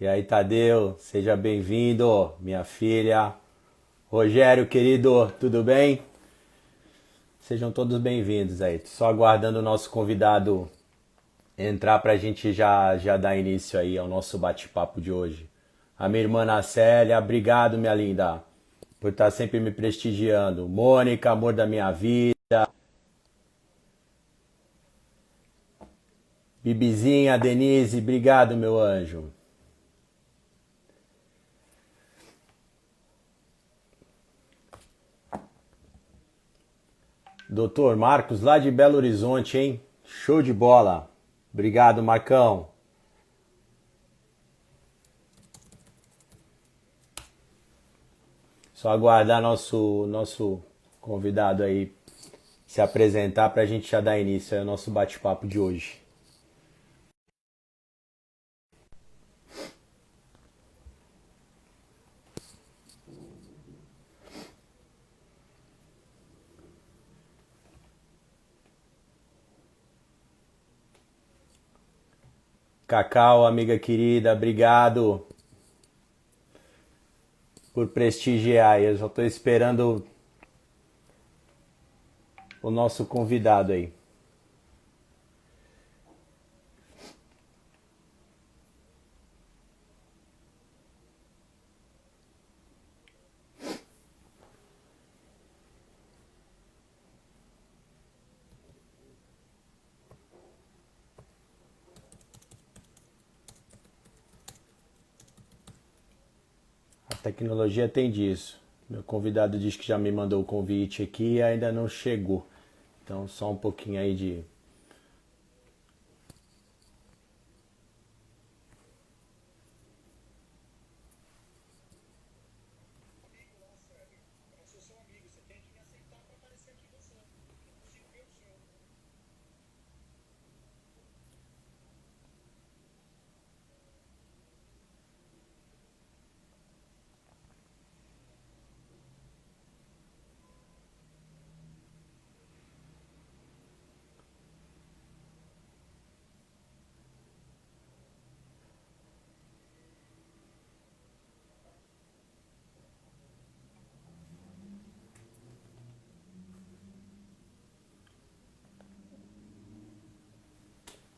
E aí, Tadeu, seja bem-vindo, minha filha. Rogério, querido, tudo bem? Sejam todos bem-vindos aí. Só aguardando o nosso convidado entrar para a gente já dar início aí ao nosso bate-papo de hoje. A minha irmã Ana Célia, obrigado, minha linda, por estar sempre me prestigiando. Mônica, amor da minha vida. Bibizinha, Denise, obrigado, meu anjo. Doutor Marcos, lá de Belo Horizonte, hein? Show de bola. Obrigado, Marcão. Só aguardar nosso convidado aí se apresentar para a gente já dar início ao nosso bate-papo de hoje. Cacau, amiga querida, obrigado por prestigiar. Eu já estou esperando o nosso convidado aí. A tecnologia tem disso. Meu convidado diz que já me mandou o convite aqui e ainda não chegou. Então, só um pouquinho aí de.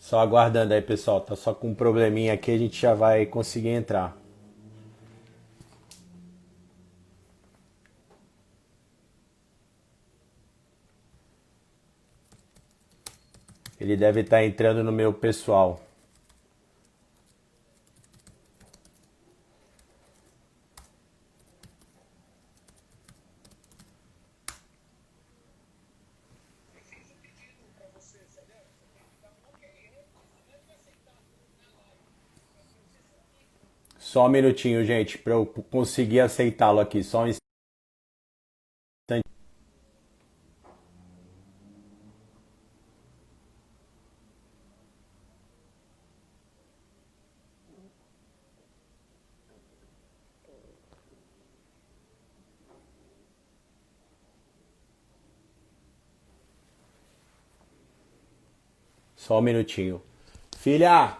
Só aguardando aí, pessoal. Tá só com um probleminha aqui, a gente já vai conseguir entrar. Ele deve estar entrando no meu pessoal. Só um minutinho, gente, para eu conseguir aceitá-lo aqui. Só um instante. Só um minutinho. Filha,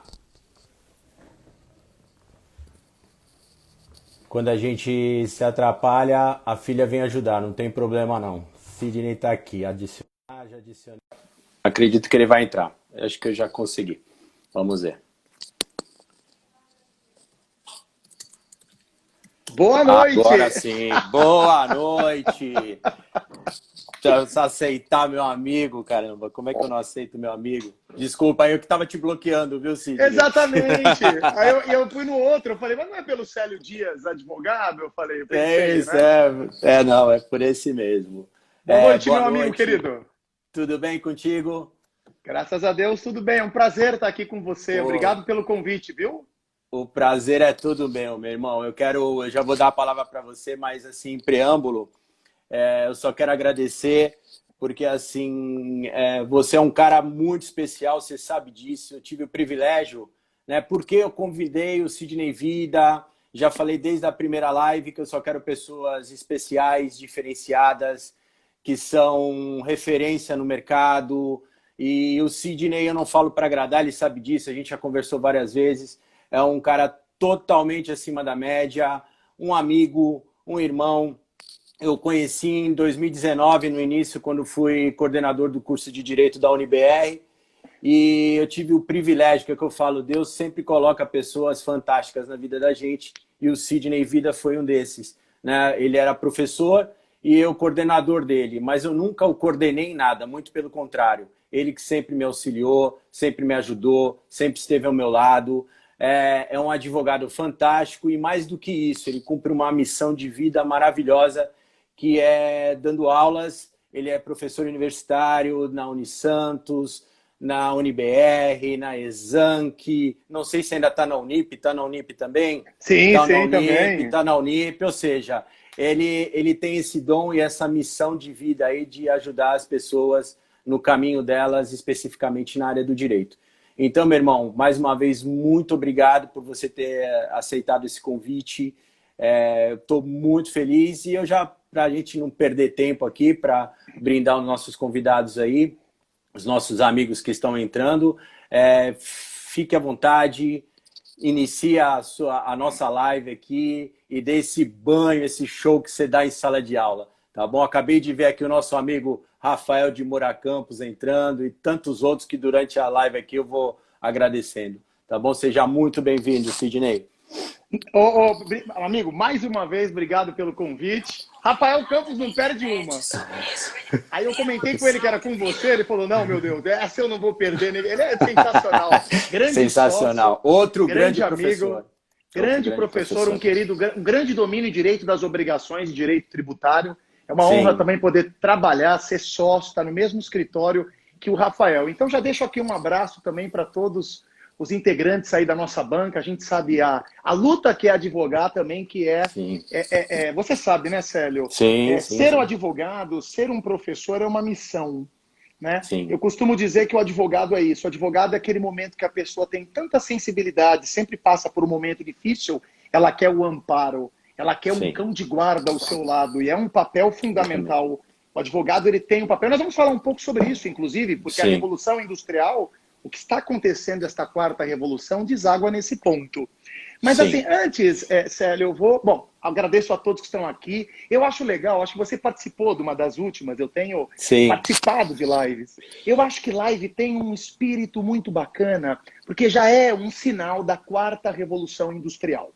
quando a gente se atrapalha, a filha vem ajudar, não tem problema não. Sidney tá aqui, adicionar, já adicionei. Acredito que ele vai entrar. Acho que eu já consegui. Vamos ver. Boa noite! Agora sim, boa noite! Precisa aceitar meu amigo, caramba. Como é que eu não aceito meu amigo? Desculpa, aí eu que tava te bloqueando, viu, Sidney? Exatamente! Aí eu fui no outro, eu falei, mas não é pelo Célio Dias, advogado? Eu É pensei, isso, né? não, é por esse mesmo. Boa noite, Boa meu amigo noite, querido. tudo bem contigo? Graças a Deus, tudo bem. É um prazer estar aqui com você. Pô, Obrigado pelo convite, viu? o prazer é todo meu irmão. Eu já vou dar a palavra para você, mas assim, em preâmbulo, eu só quero agradecer, porque assim, você é um cara muito especial, você sabe disso. Eu tive o privilégio, né? Porque eu convidei o Sidney Vida, já falei desde a primeira live que eu só quero pessoas especiais, diferenciadas, que são referência no mercado. E o Sidney, eu não falo para agradar, ele sabe disso, a gente já conversou várias vezes. É um cara totalmente acima da média, um amigo, um irmão. Eu conheci em 2019, no início, quando fui coordenador do curso de Direito da UniBR, e eu tive o privilégio, que é o que eu falo, Deus sempre coloca pessoas fantásticas na vida da gente, e o Sidney Vida foi um desses, né? Ele era professor e eu coordenador dele, mas eu nunca o coordenei em nada, muito pelo contrário. Ele que sempre me auxiliou, sempre me ajudou, sempre esteve ao meu lado. É um advogado fantástico e, mais do que isso, ele cumpre uma missão de vida maravilhosa, que é dando aulas. Ele é professor universitário na Unisantos, na UniBR, na Exanc, não sei se ainda está na Unip também? Sim, Tá sim, na Unip, também. está na Unip, ou seja, ele tem esse dom e essa missão de vida aí de ajudar as pessoas no caminho delas, especificamente na área do direito. Então, meu irmão, mais uma vez, muito obrigado por você ter aceitado esse convite. Estou muito feliz e eu já, para a gente não perder tempo aqui, para brindar os nossos convidados aí, os nossos amigos que estão entrando, fique à vontade, inicia a nossa live aqui e dê esse banho, esse show que você dá em sala de aula, tá bom? Acabei de ver aqui o nosso amigo Rafael de Moura Campos entrando e tantos outros que durante a live aqui eu vou agradecendo, tá bom? Seja muito bem-vindo, Sidney. Amigo, mais uma vez, obrigado pelo convite. Rafael Campos não perde uma. Aí eu comentei com ele que era com você, ele falou, não, meu Deus, essa eu não vou perder. Ele é sensacional. Grande sensacional. Sócio, Outro grande amigo, professor. Grande professor, um grande domínio em direito das obrigações e direito tributário. É uma Sim. honra também poder trabalhar, ser sócio, estar no mesmo escritório que o Rafael. Então já deixo aqui um abraço também para todos os integrantes aí da nossa banca. A gente sabe a luta que é advogar também, que você sabe, né, Célio? Sim, ser um advogado, ser um professor é uma missão, né? Sim. Eu costumo dizer que o advogado é isso. O advogado é aquele momento que a pessoa tem tanta sensibilidade, sempre passa por um momento difícil, ela quer o amparo, ela quer um cão de guarda ao seu lado, e é um papel fundamental. O advogado, ele tem um papel. Nós vamos falar um pouco sobre isso, inclusive, porque a Revolução Industrial, o que está acontecendo, esta quarta revolução, deságua nesse ponto. Mas assim, antes, Célio, eu vou... Bom, agradeço a todos que estão aqui. Eu acho legal, acho que você participou de uma das últimas, eu tenho participado de lives. Eu acho que live tem um espírito muito bacana, porque já é um sinal da quarta revolução industrial.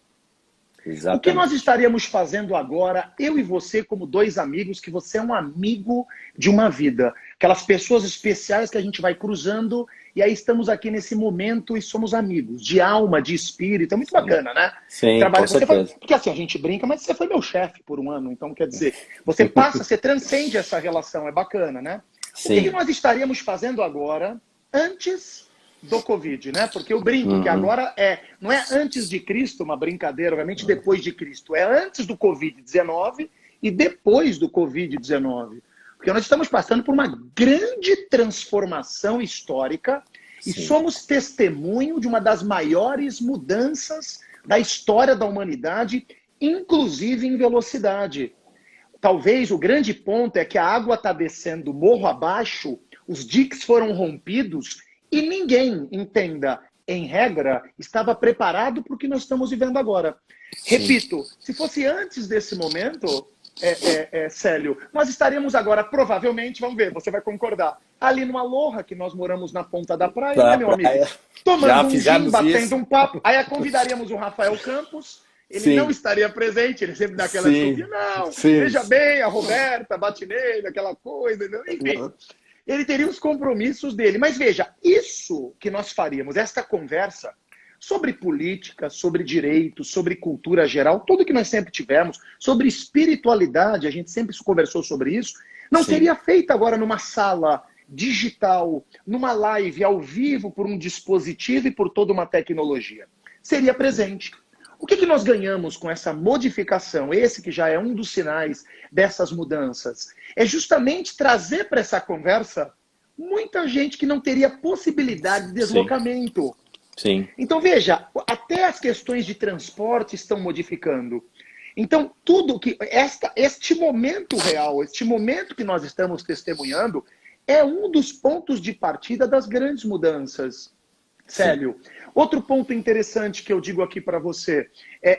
Exatamente. O que nós estaríamos fazendo agora, eu e você, como dois amigos, que você é um amigo de uma vida. Aquelas pessoas especiais que a gente vai cruzando, e aí estamos aqui nesse momento e somos amigos, de alma, de espírito. É muito bacana, né? Sim, com certeza. Porque assim, a gente brinca, mas você foi meu chefe por um ano, então quer dizer, você passa, você transcende essa relação, é bacana, né? Sim. O que nós estaríamos fazendo agora, antes do Covid, né? Porque eu brinco que agora não é antes de Cristo, uma brincadeira, obviamente depois de Cristo, é antes do Covid-19 e depois do Covid-19. Porque nós estamos passando por uma grande transformação histórica e somos testemunho de uma das maiores mudanças da história da humanidade, inclusive em velocidade. Talvez o grande ponto é que a água está descendo morro abaixo, os diques foram rompidos e ninguém, entenda, em regra, estava preparado para o que nós estamos vivendo agora. Repito, se fosse antes desse momento... Célio, nós estaríamos agora, provavelmente, vamos ver, você vai concordar, ali no Aloha, que nós moramos na ponta da praia, né, meu amigo? Tomando um gin, batendo um papo. Aí convidaríamos o Rafael Campos, ele não estaria presente, ele sempre dá aquela desculpinha, não, veja bem, a Roberta, bate nele, aquela coisa, enfim. Ele teria os compromissos dele. Mas veja, isso que nós faríamos, esta conversa, sobre política, sobre direito, sobre cultura geral, tudo que nós sempre tivemos, sobre espiritualidade, a gente sempre conversou sobre isso, não seria feita agora numa sala digital, numa live ao vivo por um dispositivo e por toda uma tecnologia. Seria presente. O que nós ganhamos com essa modificação, esse que já é um dos sinais dessas mudanças? É justamente trazer para essa conversa muita gente que não teria possibilidade de deslocamento. Sim. Então, veja, até as questões de transporte estão modificando. Então, tudo que... Este momento real, este momento que nós estamos testemunhando, é um dos pontos de partida das grandes mudanças. Célio, outro ponto interessante que eu digo aqui para você,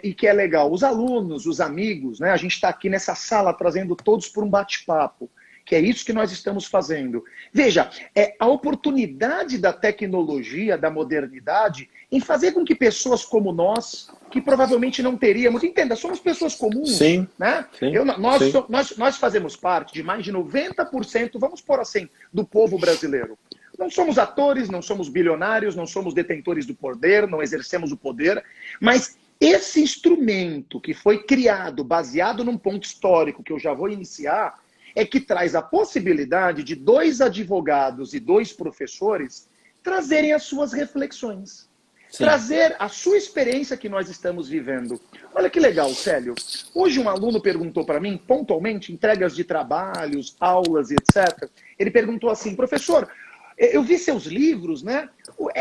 e que é legal, os alunos, os amigos, né? A gente está aqui nessa sala trazendo todos por um bate-papo, que é isso que nós estamos fazendo. Veja, a oportunidade da tecnologia, da modernidade, em fazer com que pessoas como nós, que provavelmente não teríamos, entenda, somos pessoas comuns, Sim, né? sim, Nós fazemos parte de mais de 90%, vamos pôr assim, do povo brasileiro. Não somos atores, não somos bilionários, não somos detentores do poder, não exercemos o poder, mas esse instrumento que foi criado, baseado num ponto histórico que eu já vou iniciar, é que traz a possibilidade de 2 advogados e 2 professores trazerem as suas reflexões. Sim. Trazer a sua experiência que nós estamos vivendo. Olha que legal, Célio. Hoje um aluno perguntou para mim, pontualmente, entregas de trabalhos, aulas, etc. Ele perguntou assim, professor, eu vi seus livros, né?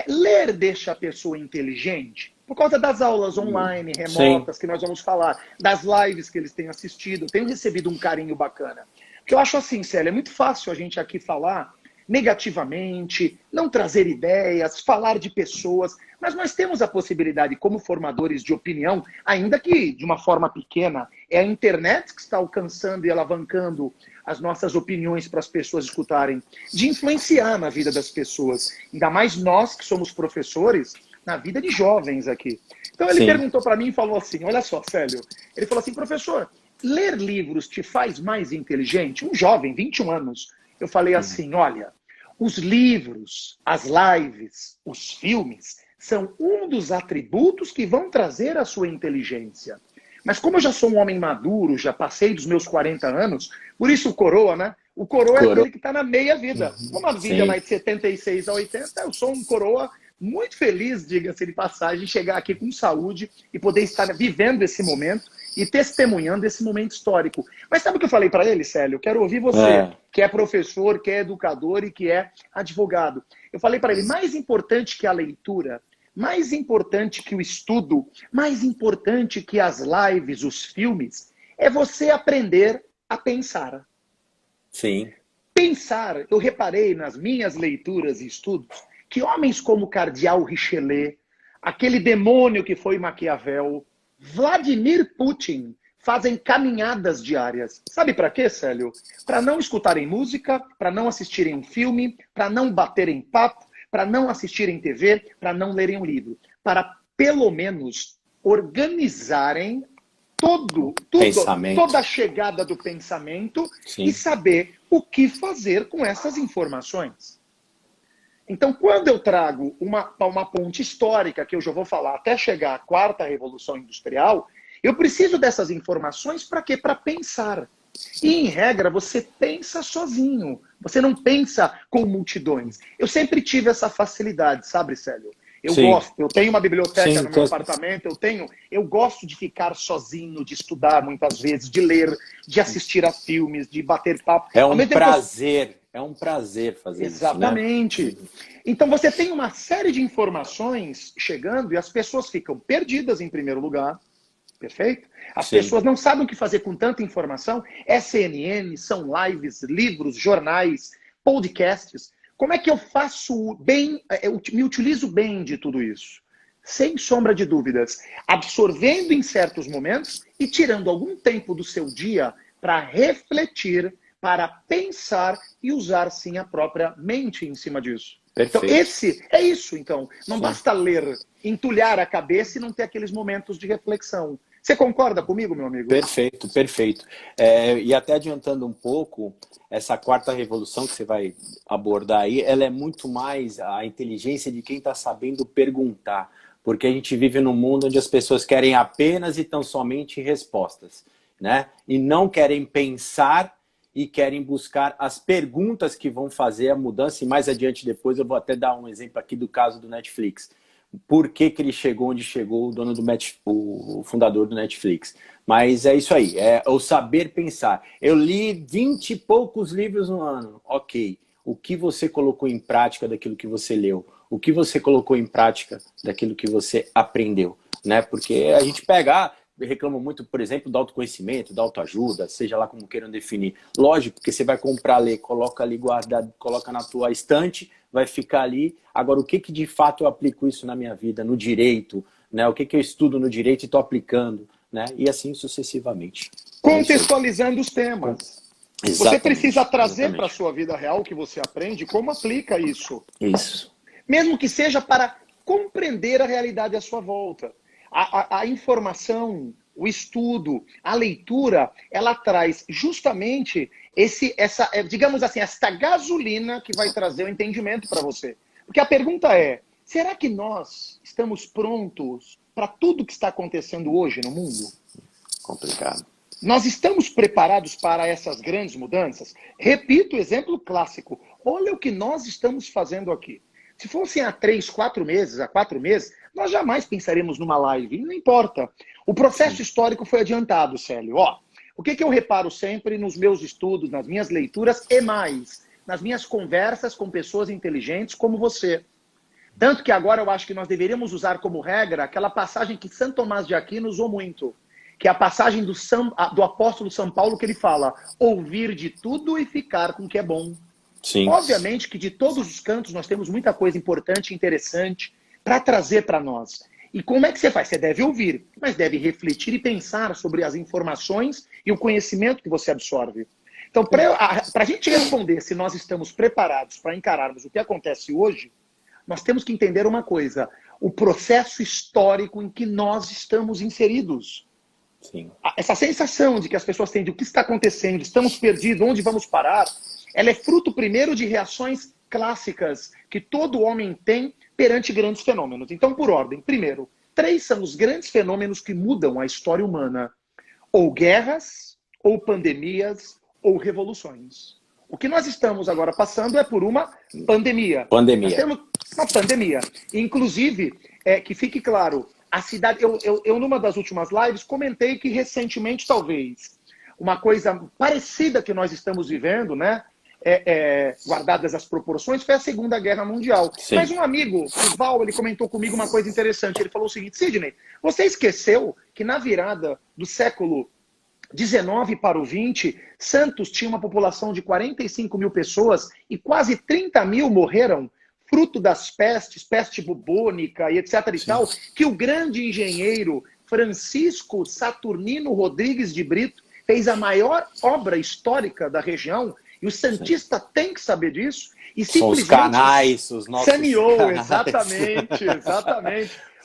Ler deixa a pessoa inteligente? Por causa das aulas online, remotas, sim, que nós vamos falar, das lives que eles têm assistido, tenho recebido um carinho bacana. Porque eu acho assim, Célio, é muito fácil a gente aqui falar negativamente, não trazer ideias, falar de pessoas, mas nós temos a possibilidade, como formadores de opinião, ainda que de uma forma pequena, é a internet que está alcançando e alavancando as nossas opiniões para as pessoas escutarem, de influenciar na vida das pessoas, ainda mais nós que somos professores, na vida de jovens aqui. Então ele perguntou para mim e falou assim, olha só, Célio, ele falou assim, professor, ler livros te faz mais inteligente? Um jovem, 21 anos. Eu falei assim, olha, os livros, as lives, os filmes, são um dos atributos que vão trazer a sua inteligência. Mas como eu já sou um homem maduro, já passei dos meus 40 anos, por isso o coroa, né? O coroa é aquele que está na meia vida. Uma vida mais de 76 a 80, eu sou um coroa muito feliz, diga-se de passagem, de chegar aqui com saúde e poder estar vivendo esse momento e testemunhando esse momento histórico. Mas sabe o que eu falei para ele, Célio? Eu quero ouvir você, que é professor, que é educador e que é advogado. Eu falei para ele, mais importante que a leitura, mais importante que o estudo, mais importante que as lives, os filmes, é você aprender a pensar. Sim. Pensar, eu reparei nas minhas leituras e estudos, que homens como Cardeal Richelieu, aquele demônio que foi Maquiavel, Vladimir Putin, fazem caminhadas diárias. Sabe para quê, Célio? Para não escutarem música, para não assistirem um filme, para não baterem papo, para não assistirem TV, para não lerem um livro. Para, pelo menos, organizarem toda a chegada do pensamento. Sim. E saber o que fazer com essas informações. Então, quando eu trago uma ponte histórica, que eu já vou falar, até chegar à 4ª Revolução Industrial, eu preciso dessas informações para quê? Para pensar. E, em regra, você pensa sozinho. Você não pensa com multidões. Eu sempre tive essa facilidade, sabe, Célio? Eu gosto. Eu tenho uma biblioteca no meu apartamento, eu gosto de ficar sozinho, de estudar muitas vezes, de ler, de assistir a filmes, de bater papo. É um prazer. É um prazer fazer isso, né? Exatamente. Então você tem uma série de informações chegando e as pessoas ficam perdidas em primeiro lugar. Perfeito? As pessoas não sabem o que fazer com tanta informação. CNN, são lives, livros, jornais, podcasts. Como é que eu faço bem, eu me utilizo bem de tudo isso? Sem sombra de dúvidas. Absorvendo em certos momentos e tirando algum tempo do seu dia para refletir, para pensar e usar, sim, a própria mente em cima disso. Perfeito. Então, é isso, então. Não basta ler, entulhar a cabeça e não ter aqueles momentos de reflexão. Você concorda comigo, meu amigo? Perfeito, perfeito. E até adiantando um pouco, essa 4ª Revolução que você vai abordar aí, ela é muito mais a inteligência de quem está sabendo perguntar. Porque a gente vive num mundo onde as pessoas querem apenas e tão somente respostas, né? E não querem pensar e querem buscar as perguntas que vão fazer a mudança. E mais adiante depois eu vou até dar um exemplo aqui do caso do Netflix. Por que ele chegou onde chegou, o fundador do Netflix. Mas é isso aí, é o saber pensar. Eu li 20 e poucos livros no ano. Ok, o que você colocou em prática daquilo que você leu? O que você colocou em prática daquilo que você aprendeu? Né? Porque a gente pega... reclamam muito, por exemplo, do autoconhecimento, da autoajuda, seja lá como queiram definir. Lógico que você vai comprar, ler, coloca ali guardado, coloca na tua estante, vai ficar ali. Agora, o que de fato eu aplico isso na minha vida, no direito, né? O que eu estudo no direito e estou aplicando, né? E assim sucessivamente. Contextualizando os temas. Exatamente, você precisa trazer para a exatamente. sua vida real o que você aprende, como aplica isso. Isso. Mesmo que seja para compreender a realidade à sua volta. A informação, o estudo, a leitura, ela traz justamente digamos assim, esta gasolina que vai trazer o entendimento para você. Porque a pergunta é, será que nós estamos prontos para tudo que está acontecendo hoje no mundo? Complicado. Nós estamos preparados para essas grandes mudanças? Repito, exemplo clássico. Olha o que nós estamos fazendo aqui. Se fossem há 3, 4 meses, há 4 meses, nós jamais pensaríamos numa live. Não importa. O processo histórico foi adiantado, Célio. Ó, o que eu reparo sempre nos meus estudos, nas minhas leituras e mais, nas minhas conversas com pessoas inteligentes como você. Tanto que agora eu acho que nós deveríamos usar como regra aquela passagem que Santo Tomás de Aquino usou muito, que é a passagem do apóstolo São Paulo, que ele fala, ouvir de tudo e ficar com o que é bom. Sim. Obviamente que de todos os cantos nós temos muita coisa importante e interessante para trazer para nós. E como é que você faz? Você deve ouvir, mas deve refletir e pensar sobre as informações e o conhecimento que você absorve. Então, para a gente responder se nós estamos preparados para encararmos o que acontece hoje, nós temos que entender uma coisa, o processo histórico em que nós estamos inseridos. Sim. Essa sensação de que as pessoas têm de o que está acontecendo, estamos perdidos, onde vamos parar, ela é fruto primeiro de reações clássicas que todo homem tem perante grandes fenômenos. Então, por ordem, primeiro, 3 são os grandes fenômenos que mudam a história humana. Ou guerras, ou pandemias, ou revoluções. O que nós estamos agora passando é por uma pandemia. Nós temos uma pandemia. Inclusive, que fique claro, a cidade... Eu, numa das últimas lives, comentei que recentemente, talvez, uma coisa parecida que nós estamos vivendo, né? Guardadas as proporções, foi a Segunda Guerra Mundial. Sim. Mas um amigo, o Val, ele comentou comigo uma coisa interessante. Ele falou o seguinte, Sidney, você esqueceu que na virada do século 19 para o 20, Santos tinha uma população de 45 mil pessoas e quase 30 mil morreram fruto das pestes, peste bubônica e etc. e tal, que o grande engenheiro Francisco Saturnino Rodrigues de Brito fez a maior obra histórica da região, e o santista tem que saber disso, e simplesmente os canais, os nossos saneou, canais. exatamente.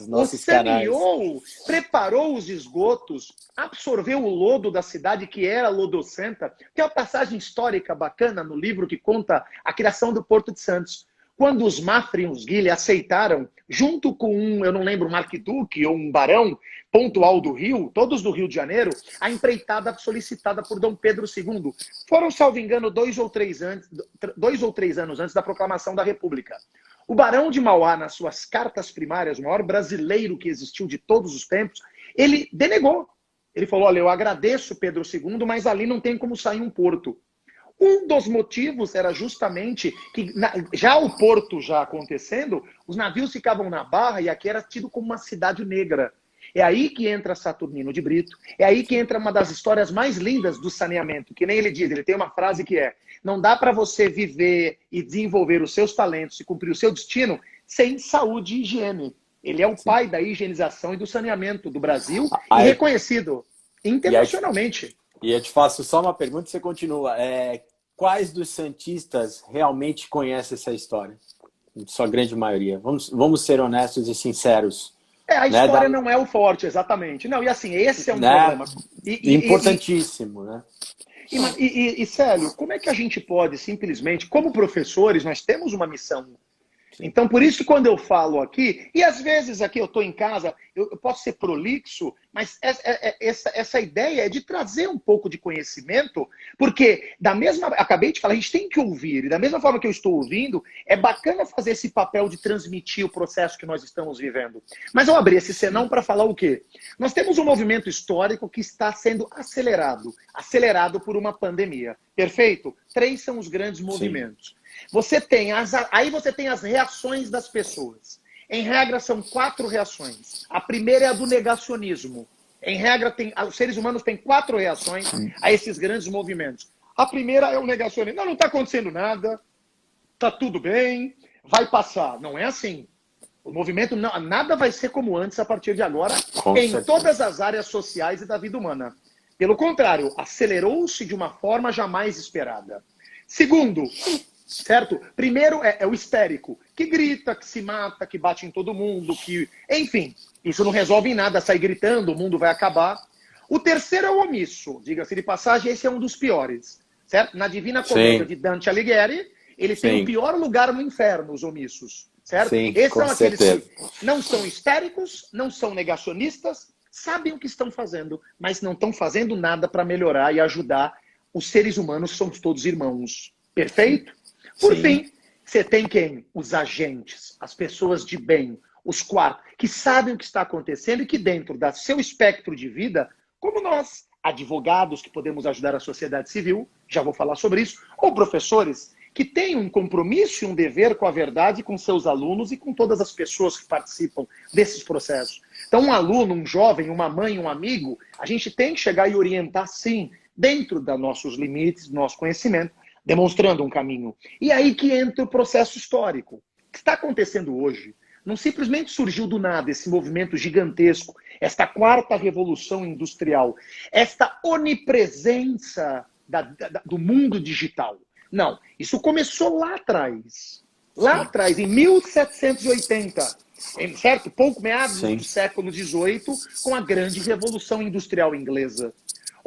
O saneou, preparou os esgotos, absorveu o lodo da cidade, que era lodocenta. Tem uma passagem histórica bacana no livro que conta a criação do Porto de Santos. Quando os Mafra e os Guilherme aceitaram, junto com eu não lembro, um arquiduque ou um barão pontual do Rio, todos do Rio de Janeiro, a empreitada solicitada por Dom Pedro II. Foram, salvo engano, 2 ou 3 anos antes da proclamação da República. O Barão de Mauá, nas suas cartas primárias, o maior brasileiro que existiu de todos os tempos, ele denegou. Ele falou, olha, eu agradeço Pedro II, mas ali não tem como sair um porto. Um dos motivos era justamente que, já o porto já acontecendo, os navios ficavam na Barra e aqui era tido como uma cidade negra. É aí que entra Saturnino de Brito, é aí que entra uma das histórias mais lindas do saneamento, que nem ele diz, ele tem uma frase que é, não dá para você viver e desenvolver os seus talentos e cumprir o seu destino sem saúde e higiene. Ele é o pai da higienização e do saneamento do Brasil e reconhecido internacionalmente. E eu te faço só uma pergunta e você continua. Quais dos santistas realmente conhecem essa história? Sua grande maioria. Vamos ser honestos e sinceros. A história não é o forte, exatamente. Não, e assim, esse é um problema. Importantíssimo, né? E, Célio, como é que a gente pode simplesmente, como professores, nós temos uma missão. Então, por isso, quando eu falo aqui, e às vezes aqui eu estou em casa, eu posso ser prolixo, mas essa ideia é de trazer um pouco de conhecimento, porque, acabei de falar, a gente tem que ouvir, e da mesma forma que eu estou ouvindo, é bacana fazer esse papel de transmitir o processo que nós estamos vivendo. Mas eu abri esse senão para falar o quê? Nós temos um movimento histórico que está sendo acelerado por uma pandemia. Perfeito? 3 são os grandes movimentos. Sim. Aí você tem as reações das pessoas. Em regra, são 4 reações. A primeira é a do negacionismo. Em regra, os seres humanos têm 4 reações a esses grandes movimentos. A primeira é o negacionismo. Não está acontecendo nada, está tudo bem, vai passar. Não é assim. O movimento, nada vai ser como antes a partir de agora, Com em certeza. todas as áreas sociais e da vida humana. Pelo contrário, acelerou-se de uma forma jamais esperada. Segundo, certo? Primeiro é o histérico, que grita, que se mata, que bate em todo mundo, que... Enfim, isso não resolve em nada, sair gritando, o mundo vai acabar. O terceiro é o omisso. Diga-se de passagem, esse é um dos piores. Certo? Na Divina Comédia de Dante Alighieri, ele tem o pior lugar no inferno, os omissos. Certo? Sim, esses com são aqueles certeza. que não são histéricos, não são negacionistas, sabem o que estão fazendo, mas não estão fazendo nada para melhorar e ajudar. Os seres humanos somos todos irmãos. Perfeito? Por fim, você tem quem? Os agentes, as pessoas de bem, os quartos, que sabem o que está acontecendo e que dentro do seu espectro de vida, como nós, advogados que podemos ajudar a sociedade civil, já vou falar sobre isso, ou professores que têm um compromisso e um dever com a verdade, com seus alunos e com todas as pessoas que participam desses processos. Então, um aluno, um jovem, uma mãe, um amigo, a gente tem que chegar e orientar, sim, dentro dos nossos limites, do nosso conhecimento, demonstrando um caminho. E aí que entra o processo histórico. O que está acontecendo hoje não simplesmente surgiu do nada esse movimento gigantesco, esta quarta revolução industrial, esta onipresença do mundo digital. Não, isso começou lá atrás. Lá atrás, em 1780, certo? Pouco meados do século XVIII, com a grande Revolução Industrial Inglesa.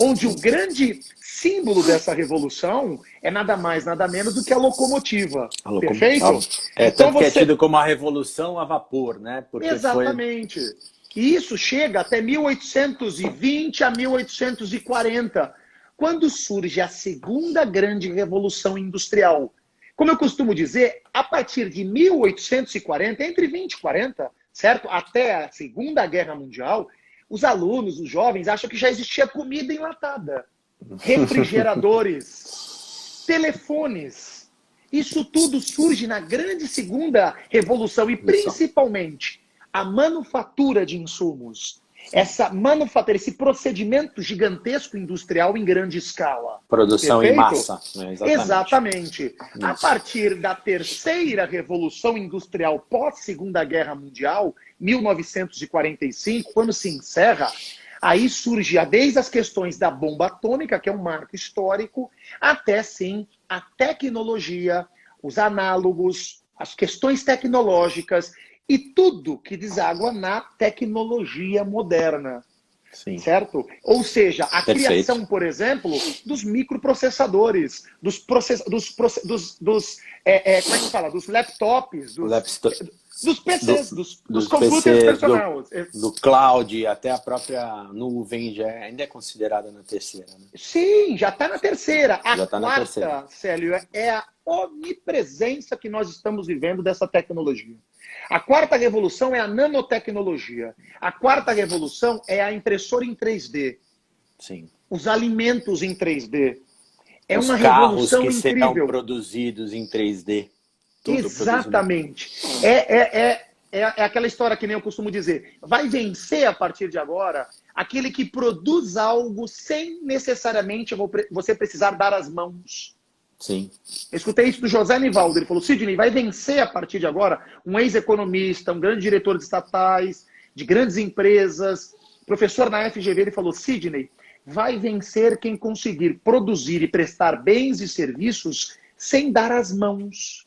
Onde o grande símbolo dessa revolução é nada mais, nada menos do que a locomotiva. Perfeito? Então tanto que é tido como a revolução a vapor, né? Porque exatamente. E isso chega até 1820 a 1840, quando surge a segunda grande revolução industrial. Como eu costumo dizer, a partir de 1840, entre 20 e 40, certo? Até a Segunda Guerra Mundial, os alunos, os jovens, acham que já existia comida enlatada, refrigeradores, telefones. Isso tudo surge na grande segunda revolução e principalmente a manufatura de insumos. Essa manufatura, esse procedimento gigantesco industrial em grande escala. Produção em massa. Né? Exatamente. A partir da terceira revolução industrial pós-Segunda Guerra Mundial, 1945, quando se encerra, aí surge desde as questões da bomba atômica, que é um marco histórico, até sim a tecnologia, os análogos, as questões tecnológicas e tudo que deságua na tecnologia moderna. Sim. Certo? Ou seja, a criação, por exemplo, dos microprocessadores, dos laptops, dos PCs, dos computers personais. Do cloud, até a própria nuvem ainda é considerada na terceira. Né? Sim, já está na terceira. A quarta, Célio, é a onipresença que nós estamos vivendo dessa tecnologia. A quarta revolução é a nanotecnologia. A quarta revolução é a impressora em 3D. Sim. Os alimentos em 3D. É os uma carros revolução que incrível. serão produzidos em 3D. Tudo exatamente. É aquela história que nem eu costumo dizer. Vai vencer a partir de agora aquele que produz algo sem necessariamente você precisar dar as mãos. Sim. Eu escutei isso do José Nivaldo. Ele falou, Sidney, vai vencer a partir de agora um ex-economista, um grande diretor de estatais, de grandes empresas, professor na FGV. Ele falou, Sidney, vai vencer quem conseguir produzir e prestar bens e serviços sem dar as mãos.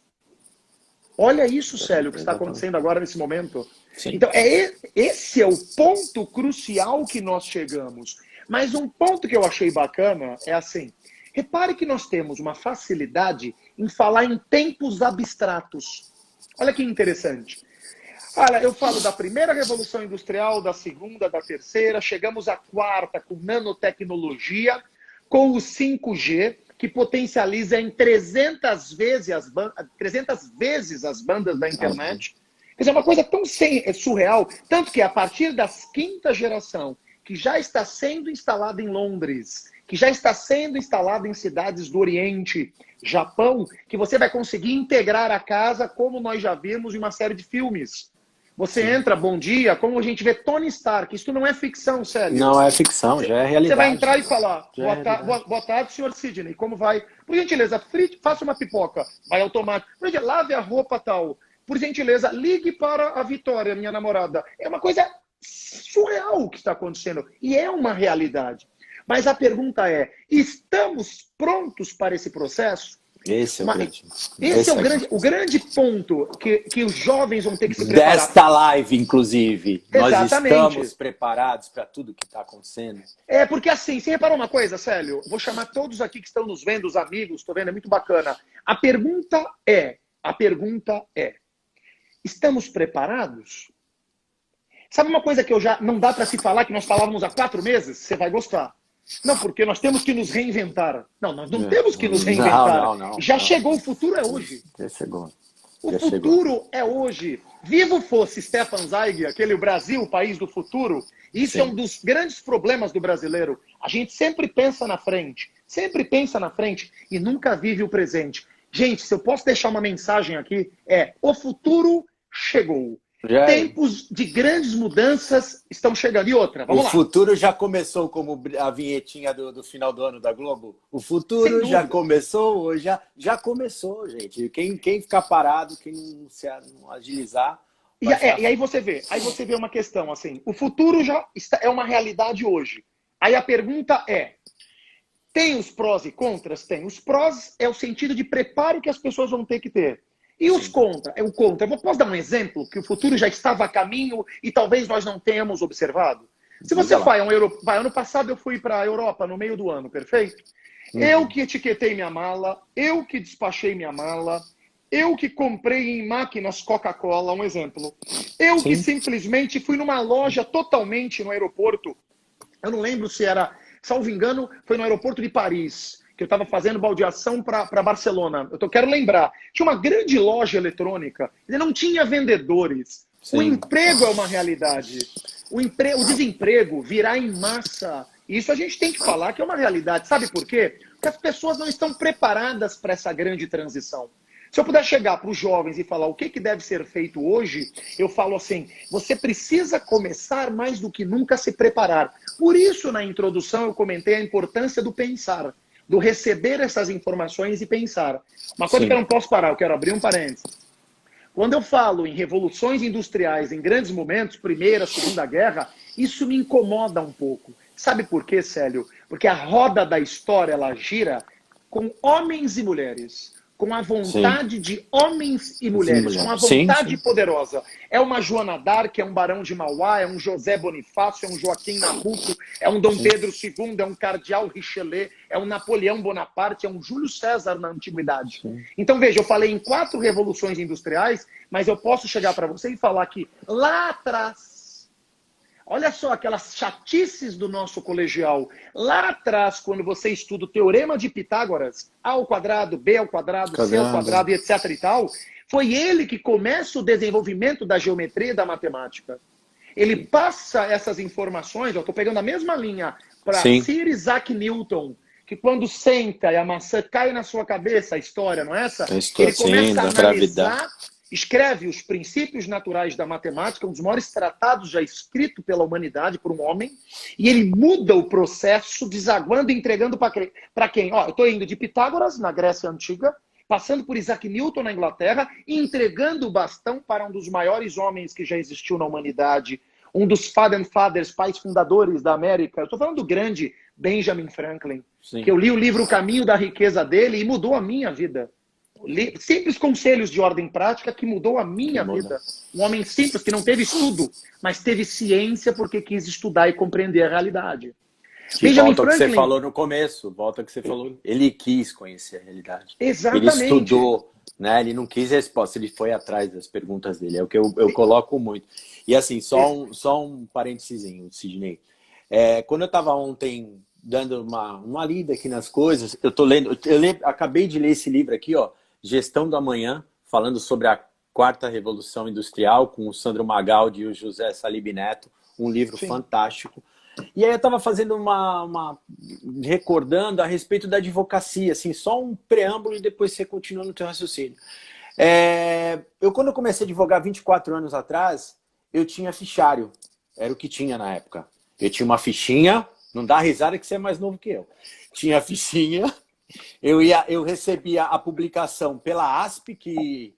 Olha isso, Célio, o que está acontecendo agora nesse momento. Sim. Então, esse é o ponto crucial que nós chegamos. Mas um ponto que eu achei bacana é assim, repare que nós temos uma facilidade em falar em tempos abstratos. Olha que interessante. Olha, eu falo da primeira revolução industrial, da segunda, da terceira, chegamos à quarta com nanotecnologia, com o 5G, que potencializa em 300 vezes as bandas da internet. Quer dizer, é uma coisa tão surreal, tanto que a partir da quinta geração, que já está sendo instalada em Londres, que já está sendo instalada em cidades do Oriente, Japão, que você vai conseguir integrar a casa como nós já vimos em uma série de filmes. Você entra, bom dia, como a gente vê Tony Stark. Isso não é ficção, sério. Não é ficção, já é realidade. Você vai entrar e falar, boa tarde, senhor Sidney, como vai? Por gentileza, faça uma pipoca, vai automático. Por gentileza, lave a roupa tal. Por gentileza, ligue para a Vitória, minha namorada. É uma coisa surreal o que está acontecendo. E é uma realidade. Mas a pergunta é, estamos prontos para esse processo? Esse é o grande. Esse é o grande ponto que os jovens vão ter que se preparar. Desta live, inclusive. Exatamente. Nós estamos preparados para tudo que está acontecendo. Porque assim, você reparou uma coisa, Célio? Vou chamar todos aqui que estão nos vendo, os amigos, estou vendo, é muito bacana. A pergunta é, estamos preparados? Sabe uma coisa que não dá para se falar, que nós falávamos há 4 meses? Você vai gostar. Não, porque nós temos que nos reinventar. Não, nós não temos que nos reinventar. Já chegou, o futuro é hoje. Já chegou. O futuro é hoje. Vivo fosse Stefan Zweig, aquele Brasil, o país do futuro. Isso é um dos grandes problemas do brasileiro. A gente sempre pensa na frente e nunca vive o presente. Se eu posso deixar uma mensagem aqui, o futuro chegou. Tempos de grandes mudanças estão chegando. E outra, vamos lá. O futuro já começou, como a vinhetinha do final do ano da Globo. O futuro já começou, já começou, gente. Quem ficar parado, quem não agilizar... E aí você vê uma questão assim, o futuro já é uma realidade hoje. Aí a pergunta é, tem os prós e contras? Tem. Os prós é o sentido de preparo que as pessoas vão ter que ter. E os contra? O contra. Eu posso dar um exemplo que o futuro já estava a caminho e talvez nós não tenhamos observado? Se você vai ano passado eu fui para a Europa no meio do ano, perfeito? Eu que etiquetei minha mala, eu que despachei minha mala, eu que comprei em máquinas Coca-Cola, um exemplo. Eu que simplesmente fui numa loja totalmente no aeroporto. Eu não lembro se era, salvo engano, foi no aeroporto de Paris, que eu estava fazendo baldeação para Barcelona. Quero lembrar. Tinha uma grande loja eletrônica, e não tinha vendedores. Sim. O emprego é uma realidade. O desemprego virá em massa. Isso a gente tem que falar que é uma realidade. Sabe por quê? Porque as pessoas não estão preparadas para essa grande transição. Se eu puder chegar para os jovens e falar o que deve ser feito hoje, eu falo assim, você precisa começar mais do que nunca a se preparar. Por isso, na introdução, eu comentei a importância do pensar, do receber essas informações e pensar. Uma coisa que eu não posso parar, eu quero abrir um parênteses. Quando eu falo em revoluções industriais, em grandes momentos, Primeira, Segunda Guerra, isso me incomoda um pouco. Sabe por quê, Célio? Porque a roda da história, ela gira com homens e mulheres, com a vontade de homens e mulheres, com a vontade poderosa. É uma Joana d'Arc, é um Barão de Mauá, é um José Bonifácio, é um Joaquim Nabuco, é um Dom Pedro II, é um Cardeal Richelieu, é um Napoleão Bonaparte, é um Júlio César na antiguidade. Então, veja, eu falei em 4 revoluções industriais, mas eu posso chegar para você e falar que lá atrás, olha só aquelas chatices do nosso colegial. Lá atrás, quando você estuda o Teorema de Pitágoras, A ao quadrado, B ao quadrado, C ao quadrado e etc e tal, foi ele que começa o desenvolvimento da geometria e da matemática. Ele passa essas informações, eu estou pegando a mesma linha, para Sir Isaac Newton, que quando senta e a maçã cai na sua cabeça, a história, não é essa? Ele começa a analisar... Escreve os princípios naturais da matemática, um dos maiores tratados já escrito pela humanidade por um homem, e ele muda o processo, desaguando e entregando para quem? Eu estou indo de Pitágoras, na Grécia Antiga, passando por Isaac Newton, na Inglaterra, e entregando o bastão para um dos maiores homens que já existiu na humanidade, um dos fathers, pais fundadores da América. Eu estou falando do grande Benjamin Franklin, que eu li o livro O Caminho da Riqueza dele e mudou a minha vida. Simples conselhos de ordem prática que mudou a minha vida. Um homem simples que não teve estudo, mas teve ciência porque quis estudar e compreender a realidade. Volta ao que você falou no começo, volta ao que você falou. Ele quis conhecer a realidade. Exatamente. Ele estudou, né? Ele não quis resposta, ele foi atrás das perguntas dele. É o que eu coloco muito. E assim, só um parênteses, Sidney. Quando eu estava ontem dando uma lida aqui nas coisas, eu acabei de ler esse livro aqui, ó. Gestão do Amanhã, falando sobre a 4ª Revolução Industrial, com o Sandro Magaldi e o José Salib Neto, um livro fantástico. E aí eu estava fazendo recordando a respeito da advocacia, assim, só um preâmbulo e depois você continua no teu raciocínio. Quando eu comecei a advogar 24 anos atrás, eu tinha fichário. Era o que tinha na época. Eu tinha uma fichinha, não dá risada que você é mais novo que eu. Tinha a fichinha, eu recebia a publicação pela ASP, que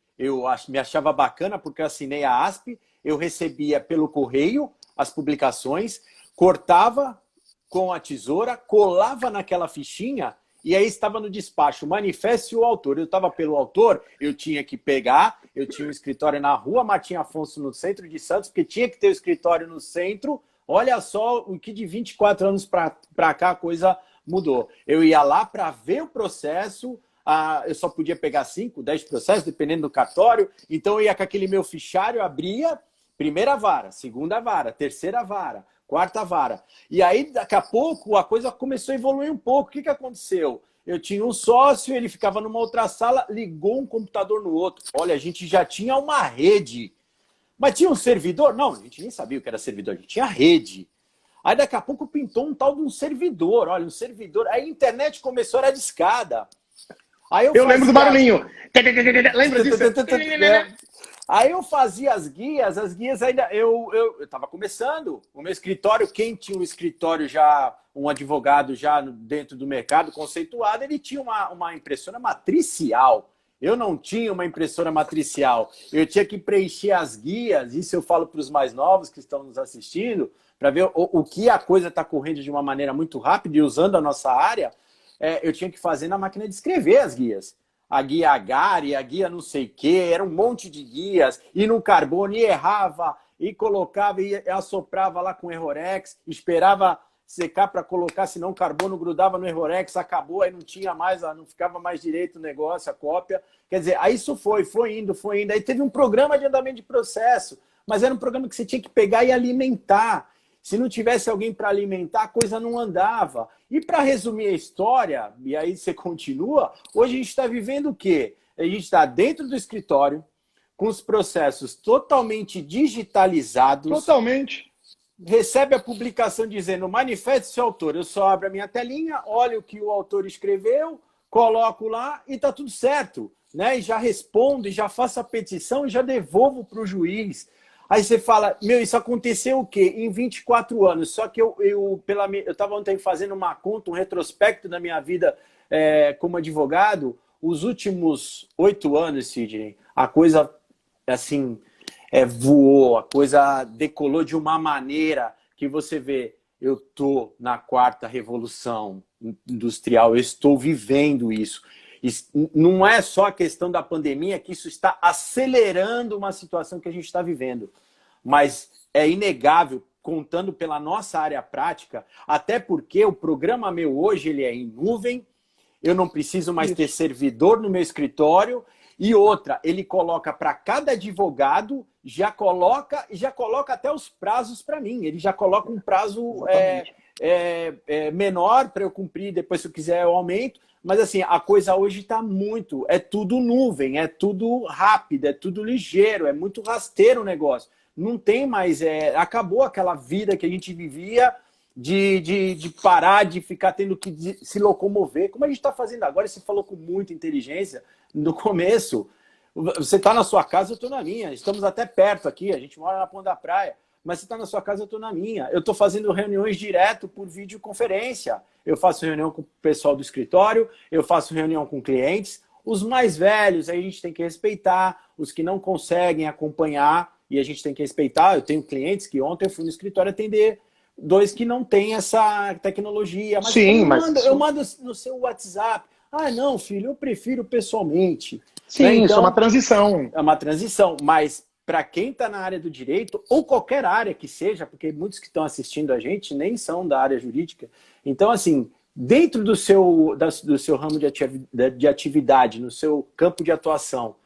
me achava bacana, porque eu assinei a ASP, eu recebia pelo correio as publicações, cortava com a tesoura, colava naquela fichinha, e aí estava no despacho, manifeste o autor. Eu estava pelo autor, eu tinha que pegar, eu tinha um escritório na rua Martim Afonso, no centro de Santos, porque tinha que ter o escritório no centro. Olha só o que de 24 anos para cá a coisa mudou. Eu ia lá para ver o processo, eu só podia pegar 5, 10 processos, dependendo do cartório. Então eu ia com aquele meu fichário, abria, primeira vara, segunda vara, terceira vara, quarta vara. E aí, daqui a pouco, a coisa começou a evoluir um pouco. O que aconteceu? Eu tinha um sócio, ele ficava numa outra sala, ligou um computador no outro. Olha, a gente já tinha uma rede. Mas tinha um servidor? Não, a gente nem sabia o que era servidor, a gente tinha rede. Aí daqui a pouco pintou um tal de um servidor. Olha, um servidor. Aí a internet começou, era de escada. Aí eu lembro do barulhinho. Lembra disso? Aí eu fazia as guias ainda... Eu estava começando. O meu escritório, quem tinha um escritório já, um advogado já dentro do mercado conceituado, ele tinha uma impressora matricial. Eu não tinha uma impressora matricial. Eu tinha que preencher as guias, isso eu falo para os mais novos que estão nos assistindo, para ver o que a coisa está correndo de uma maneira muito rápida e usando a nossa área, eu tinha que fazer na máquina de escrever as guias. A guia Agari, a guia não sei o quê, era um monte de guias, e no carbono, e errava, e colocava, e assoprava lá com Errorex, esperava secar para colocar, senão o carbono grudava no Errorex, acabou, aí não tinha mais, não ficava mais direito o negócio, a cópia. Quer dizer, aí isso foi indo. Aí teve um programa de andamento de processo, mas era um programa que você tinha que pegar e alimentar. Se não tivesse alguém para alimentar, a coisa não andava. E para resumir a história, e aí você continua, hoje a gente está vivendo o quê? A gente está dentro do escritório, com os processos totalmente digitalizados. Totalmente. Recebe a publicação dizendo manifeste seu autor. Eu só abro a minha telinha, olho o que o autor escreveu, coloco lá e está tudo certo. Né? E já respondo, e já faço a petição e já devolvo para o juiz. Aí você fala, meu, isso aconteceu o quê? Em 24 anos. Só que eu estava ontem fazendo uma conta, um retrospecto da minha vida como advogado. Os últimos 8 anos, Sidney, a coisa, assim, voou, a coisa decolou de uma maneira que você vê, eu estou na 4ª revolução industrial, eu estou vivendo isso. Não é só a questão da pandemia, que isso está acelerando uma situação que a gente está vivendo. Mas é inegável, contando pela nossa área prática, até porque o programa meu hoje ele é em nuvem, eu não preciso mais ter servidor no meu escritório, e outra, ele coloca para cada advogado, já coloca até os prazos para mim, ele já coloca um prazo menor para eu cumprir, depois se eu quiser eu aumento. Mas assim, a coisa hoje está muito... É tudo nuvem, é tudo rápido, é tudo ligeiro, é muito rasteiro o negócio. Não tem mais... acabou aquela vida que a gente vivia de parar, de ficar tendo que se locomover. Como a gente está fazendo agora, você falou com muita inteligência no começo. Você está na sua casa, eu estou na minha. Estamos até perto aqui, a gente mora na ponta da praia. Mas você está na sua casa, eu estou na minha. Eu estou fazendo reuniões direto por videoconferência. Eu faço reunião com o pessoal do escritório, eu faço reunião com clientes. Os mais velhos, aí a gente tem que respeitar. Os que não conseguem acompanhar, e a gente tem que respeitar. Eu tenho clientes que ontem eu fui no escritório atender 2 que não têm essa tecnologia. Mas sim, eu mando no seu WhatsApp. Ah, não, filho, eu prefiro pessoalmente. Sim, né? Então, isso é uma transição. É uma transição, mas... Para quem está na área do direito, ou qualquer área que seja, porque muitos que estão assistindo a gente nem são da área jurídica. Então, assim, dentro do seu ramo de atividade, no seu campo de atuação,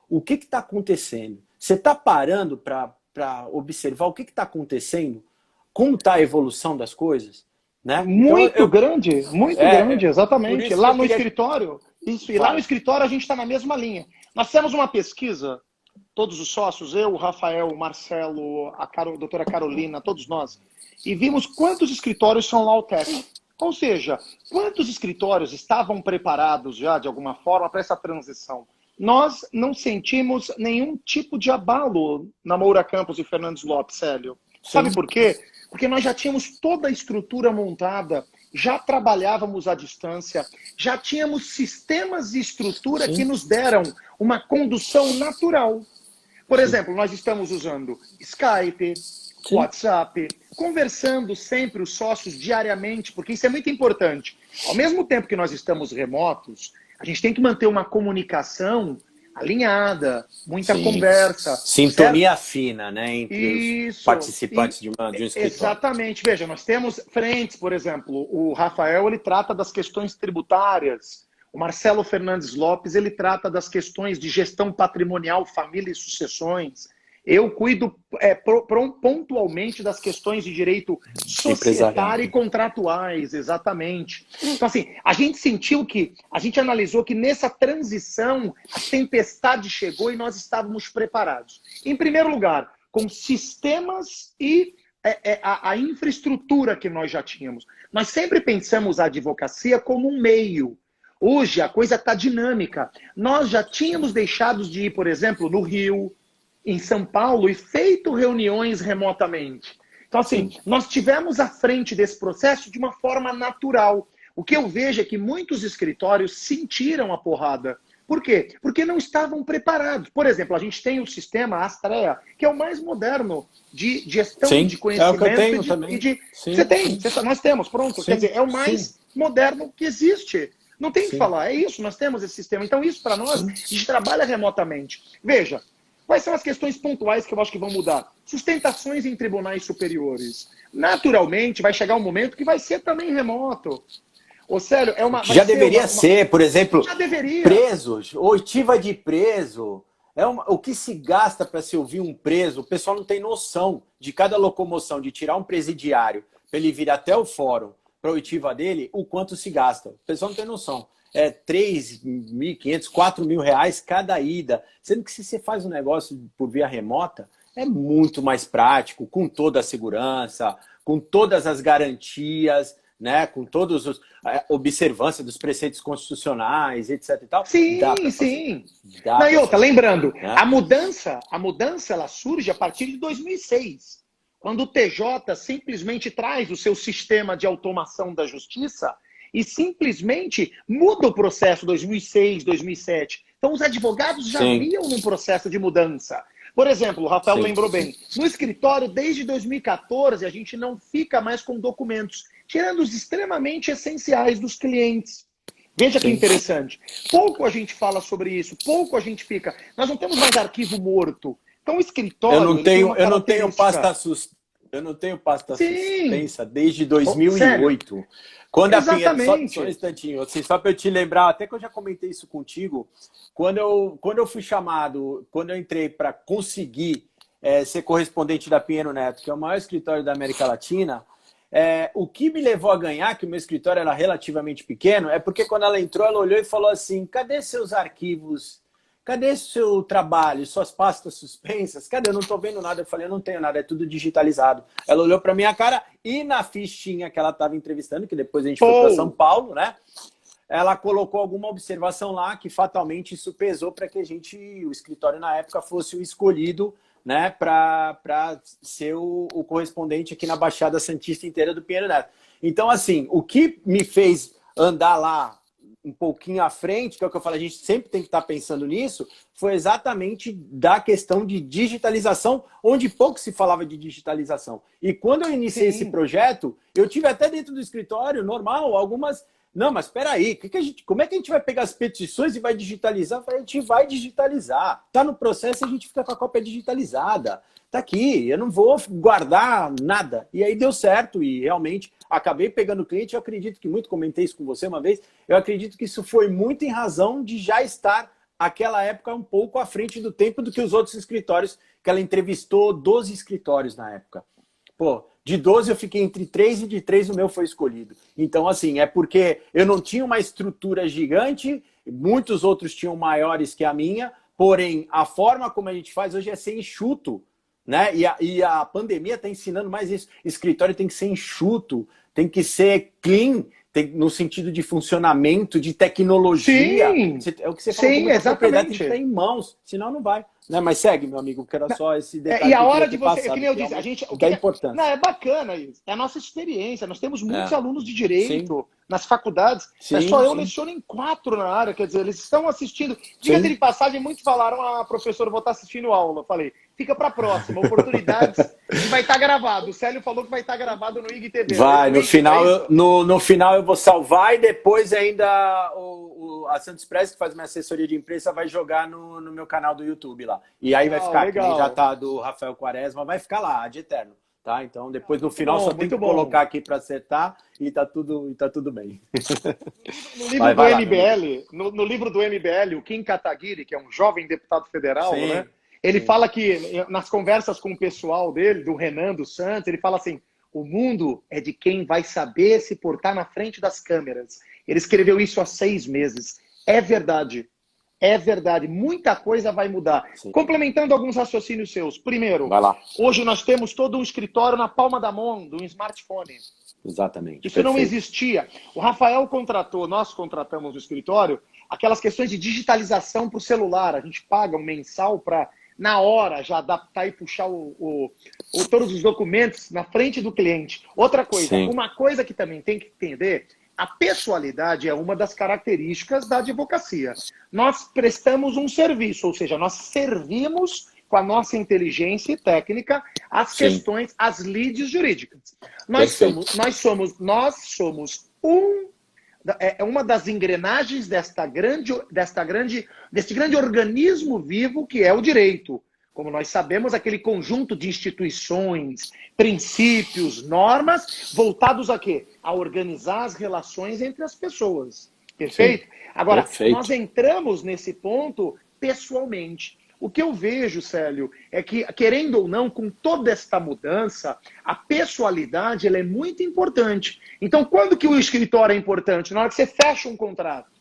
o que está acontecendo? Você está parando para observar o que está acontecendo? Como está a evolução das coisas? Né? Muito então, grande, exatamente. Lá no escritório, lá no escritório a gente está na mesma linha. Nós fizemos uma pesquisa, todos os sócios, eu, o Rafael, o Marcelo, a doutora Carolina, todos nós, e vimos quantos escritórios são Lautec. Ou seja, quantos escritórios estavam preparados já, de alguma forma, para essa transição? nós não sentimos nenhum tipo de abalo na Moura Campos e Fernandes Lopes, Célio. Sabe por quê? Porque nós já tínhamos toda a estrutura montada, já trabalhávamos à distância, já tínhamos sistemas e estrutura que nos deram uma condução natural. Por exemplo, nós estamos usando Skype, WhatsApp, conversando sempre os sócios diariamente, porque isso é muito importante. Ao mesmo tempo que nós estamos remotos, a gente tem que manter uma comunicação alinhada, muita conversa. Sintonia certo? Fina, né? Entre os participantes de um escritório. Exatamente. Veja, nós temos frentes, por exemplo, o Rafael, ele trata das questões tributárias, o Marcelo Fernandes Lopes, ele trata das questões de gestão patrimonial, família e sucessões. Eu cuido pontualmente das questões de direito societário e contratuais, exatamente. Então, assim, a gente analisou que nessa transição a tempestade chegou e nós estávamos preparados. Em primeiro lugar, com sistemas e a infraestrutura que nós já tínhamos. Nós sempre pensamos a advocacia como um meio. Hoje a coisa está dinâmica. Nós já tínhamos deixado de ir, por exemplo, no Rio, em São Paulo, e feito reuniões remotamente. Então, assim, nós tivemos à frente desse processo de uma forma natural. O que eu vejo é que muitos escritórios sentiram a porrada. Por quê? Porque não estavam preparados. Por exemplo, a gente tem o sistema Astrea, que é o mais moderno de gestão de conhecimento. É o que eu tenho também. Você tem, nós temos, pronto. Quer dizer, é o mais moderno que existe. Não tem o que falar, é isso, nós temos esse sistema. Então, isso para nós, a gente trabalha remotamente. Veja, quais são as questões pontuais que eu acho que vão mudar? Sustentações em tribunais superiores. Naturalmente, vai chegar um momento que vai ser também remoto. Ô, Célio, já deveria ser, por exemplo, já deveria. Presos, oitiva de preso. O que se gasta para se ouvir um preso, o pessoal não tem noção de cada locomoção, de tirar um presidiário para ele vir até o fórum para a oitiva dele, o quanto se gasta. O pessoal não tem noção. É 3.500, 4.000 reais cada ida. Sendo que se você faz um negócio por via remota, é muito mais prático, com toda a segurança, com todas as garantias, né? Com todos os observância dos preceitos constitucionais, etc. E tal. Sim. Não, e outra, lembrando, né? a mudança ela surge a partir de 2006, quando o TJ simplesmente traz o seu sistema de automação da justiça e simplesmente muda o processo 2006, 2007. Então, os advogados já vinham num processo de mudança. Por exemplo, o Rafael lembrou bem, no escritório, desde 2014, a gente não fica mais com documentos, tirando os extremamente essenciais dos clientes. Veja que interessante. Pouco a gente fala sobre isso, pouco a gente fica. Nós não temos mais arquivo morto. Então, o escritório... Eu não tenho pasta suspensa desde 2008. Quando a Pinheiro, só um instantinho, assim, só para eu te lembrar, até que eu já comentei isso contigo, quando eu fui chamado, quando eu entrei para conseguir ser correspondente da Pinheiro Neto, que é o maior escritório da América Latina, o que me levou a ganhar, que o meu escritório era relativamente pequeno, é porque quando ela entrou, ela olhou e falou assim, cadê seus arquivos? Cadê seu trabalho, suas pastas suspensas? Cadê? Eu não estou vendo nada. Eu falei, eu não tenho nada, é tudo digitalizado. Ela olhou para minha cara e na fichinha que ela estava entrevistando, que depois a gente foi para São Paulo, né? Ela colocou alguma observação lá que fatalmente isso pesou para que o escritório na época fosse o escolhido, né, para ser o correspondente aqui na Baixada Santista inteira do Pinheiro Neto. Então, assim, o que me fez andar lá um pouquinho à frente, que é o que eu falo, a gente sempre tem que estar pensando nisso, foi exatamente da questão de digitalização, onde pouco se falava de digitalização. E quando eu iniciei esse projeto, eu tive até dentro do escritório, normal, algumas... Não, mas espera aí, como é que a gente vai pegar as petições e vai digitalizar? Eu falei, a gente vai digitalizar. Está no processo e a gente fica com a cópia digitalizada. Está aqui, eu não vou guardar nada. E aí deu certo e realmente acabei pegando o cliente. Eu acredito que muito, comentei isso com você uma vez, eu acredito que isso foi muito em razão de já estar, aquela época, um pouco à frente do tempo do que os outros escritórios, que ela entrevistou 12 escritórios na época. Pô, de 12 eu fiquei entre 3 e de 3 o meu foi escolhido. Então, assim, é porque eu não tinha uma estrutura gigante, muitos outros tinham maiores que a minha, porém, a forma como a gente faz hoje é ser enxuto, né? E a pandemia está ensinando mais isso. Escritório tem que ser enxuto, tem que ser clean, no sentido de funcionamento, de tecnologia. Sim, É o que você falou, sim, a propriedade tem que exatamente. estar em mãos, senão não vai. Né? Mas segue, meu amigo, que era só esse E detalhe que a eu hora queria de ter você, que passado, nem eu que disse, a realmente gente, o dá que não, importância. é bacana isso. É a nossa experiência. Nós temos muitos alunos de Sim, direito nas faculdades. É sim, só eu sim, leciono em 4 na área, quer dizer, eles estão assistindo. Diga-se de sim. passagem, muitos falaram: "Ah, professor, eu vou estar assistindo aula". Eu falei: "Fica para a próxima, oportunidades". E vai estar gravado. O Célio falou que vai estar gravado no IGTV, Vai, no IG, não é isso? no final eu vou salvar e depois ainda a Santos Press, que faz minha assessoria de imprensa, vai jogar no meu canal do YouTube lá. E aí vai Legal, ficar, que nem já legal. tá do Rafael Quaresma, vai ficar lá, de eterno. Tá? Então depois no Muito final bom, só tem muito que bom. colocar aqui para acertar e tá tudo bem. No livro Vai, do vai lá, meu amigo. MBL, no livro do MBL, o Kim Kataguiri, que é um jovem deputado federal, né? Sim, Ele sim, fala que, nas conversas com o pessoal dele, do Renan dos Santos, ele fala assim: o mundo é de quem vai saber se portar na frente das câmeras. Ele escreveu isso há 6 meses. É verdade. É verdade. Muita coisa vai mudar. sim. Complementando alguns raciocínios seus. Primeiro, Vai lá. hoje nós temos todo um escritório na palma da mão, de um smartphone. Exatamente, Isso não perfeito. existia. O Rafael contratou, nós contratamos no escritório, aquelas questões de digitalização para o celular. A gente paga um mensal para, na hora, já adaptar e puxar todos os documentos na frente do cliente. Outra coisa, Sim, uma coisa que também tem que entender, a pessoalidade é uma das características da advocacia. Nós prestamos um serviço, ou seja, nós servimos com a nossa inteligência e técnica as sim, questões, as lides jurídicas. perfeito. Nós somos uma das engrenagens deste grande organismo vivo que é o direito. Como nós sabemos, aquele conjunto de instituições, princípios, normas, voltados a quê? A organizar as relações entre as pessoas. Sim, Perfeito? Agora, nós perfeito. entramos nesse ponto pessoalmente. O que eu vejo, Célio, é que, querendo ou não, com toda esta mudança, a pessoalidade ela é muito importante. Então, quando que o escritório é importante? Na hora que você fecha um contrato.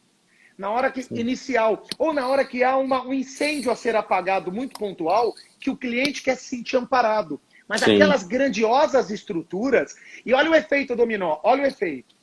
Na hora que inicial, ou na hora que há um incêndio a ser apagado muito pontual, que o cliente quer se sentir amparado. Mas Sim, aquelas grandiosas estruturas, e olha o efeito dominó, olha o efeito.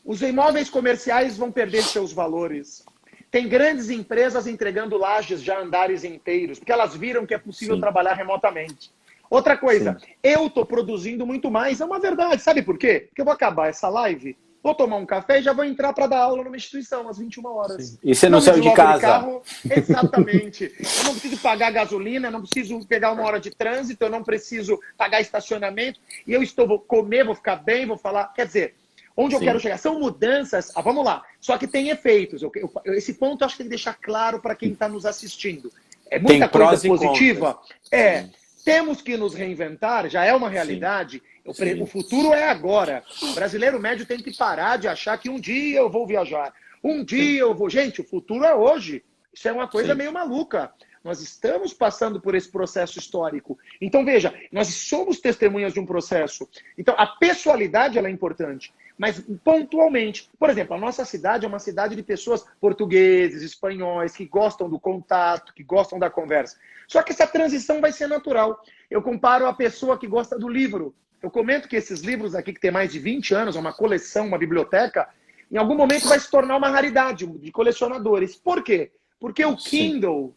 Os imóveis comerciais vão perder seus valores. Tem grandes empresas entregando lajes já andares inteiros, porque elas viram que é possível sim, trabalhar remotamente. Outra coisa, sim, eu estou produzindo muito mais, é uma verdade. Sabe por quê? Porque eu vou acabar essa live, vou tomar um café e já vou entrar para dar aula numa instituição às 21 sim. horas. E você não Não me saiu de desloco de casa? carro, exatamente. Eu não preciso pagar gasolina, não preciso pegar uma hora de trânsito, eu não preciso pagar estacionamento, e vou comer, vou ficar bem, vou falar. Quer dizer, onde eu quero Sim. chegar? São mudanças, vamos lá, só que tem efeitos. Esse ponto eu acho que tem que deixar claro para quem está nos assistindo. É Tem muita coisa prós e contras. positiva? Sim, Temos que nos reinventar, já é uma sim, realidade. O sim, futuro é agora. O brasileiro médio tem que parar de achar que um dia eu vou viajar. Um sim, dia eu vou. Gente, o futuro é hoje. Isso é uma coisa sim. meio maluca. Nós estamos passando por esse processo histórico. Então, veja, nós somos testemunhas de um processo. Então, a pessoalidade ela é importante, mas pontualmente. Por exemplo, a nossa cidade é uma cidade de pessoas portugueses, espanhóis, que gostam do contato, que gostam da conversa. Só que essa transição vai ser natural. Eu comparo a pessoa que gosta do livro. Eu comento que esses livros aqui, que tem mais de 20 anos, é uma coleção, uma biblioteca, em algum momento vai se tornar uma raridade de colecionadores. Por quê? Porque o Sim. Kindle,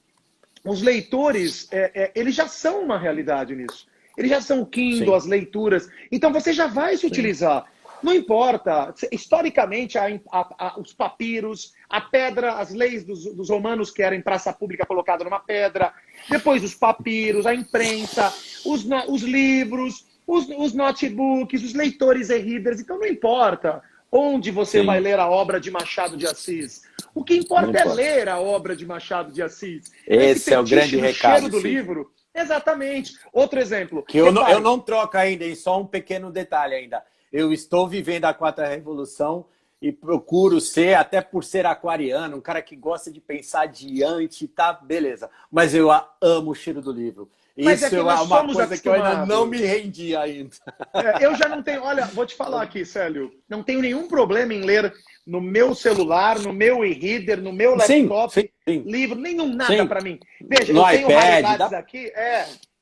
os leitores, eles já são uma realidade nisso. Eles já são o Kindle, Sim, as leituras. Então você já vai se sim, utilizar. Não importa. Historicamente, os papiros, a pedra, as leis dos romanos que eram em praça pública colocada numa pedra, depois os papiros, a imprensa, os livros, os notebooks, os leitores e-readers. Então não importa onde você vai sim. ler a obra de Machado de Assis. O que Não importa é importa. ler a obra de Machado de Assis. Esse Esse é o fetiche grande do cheiro recado, do Cid. livro. Exatamente. Outro exemplo. Que eu Repare, não troco ainda, hein? Só um pequeno detalhe ainda. Eu estou vivendo a quarta revolução e procuro ser, até por ser aquariano, um cara que gosta de pensar adiante, tá? Beleza. Mas eu amo o cheiro do livro. mas é Isso é que nós uma somos coisa que eu ainda não me acostumados. rendi ainda. Eu já não tenho. Olha, vou te falar aqui, Célio. Não tenho nenhum problema em ler no meu celular, no meu e-reader, no meu Sim, laptop, sim, livro, nenhum nada sim. para mim. Veja, No eu tenho iPad, raridades dá. aqui,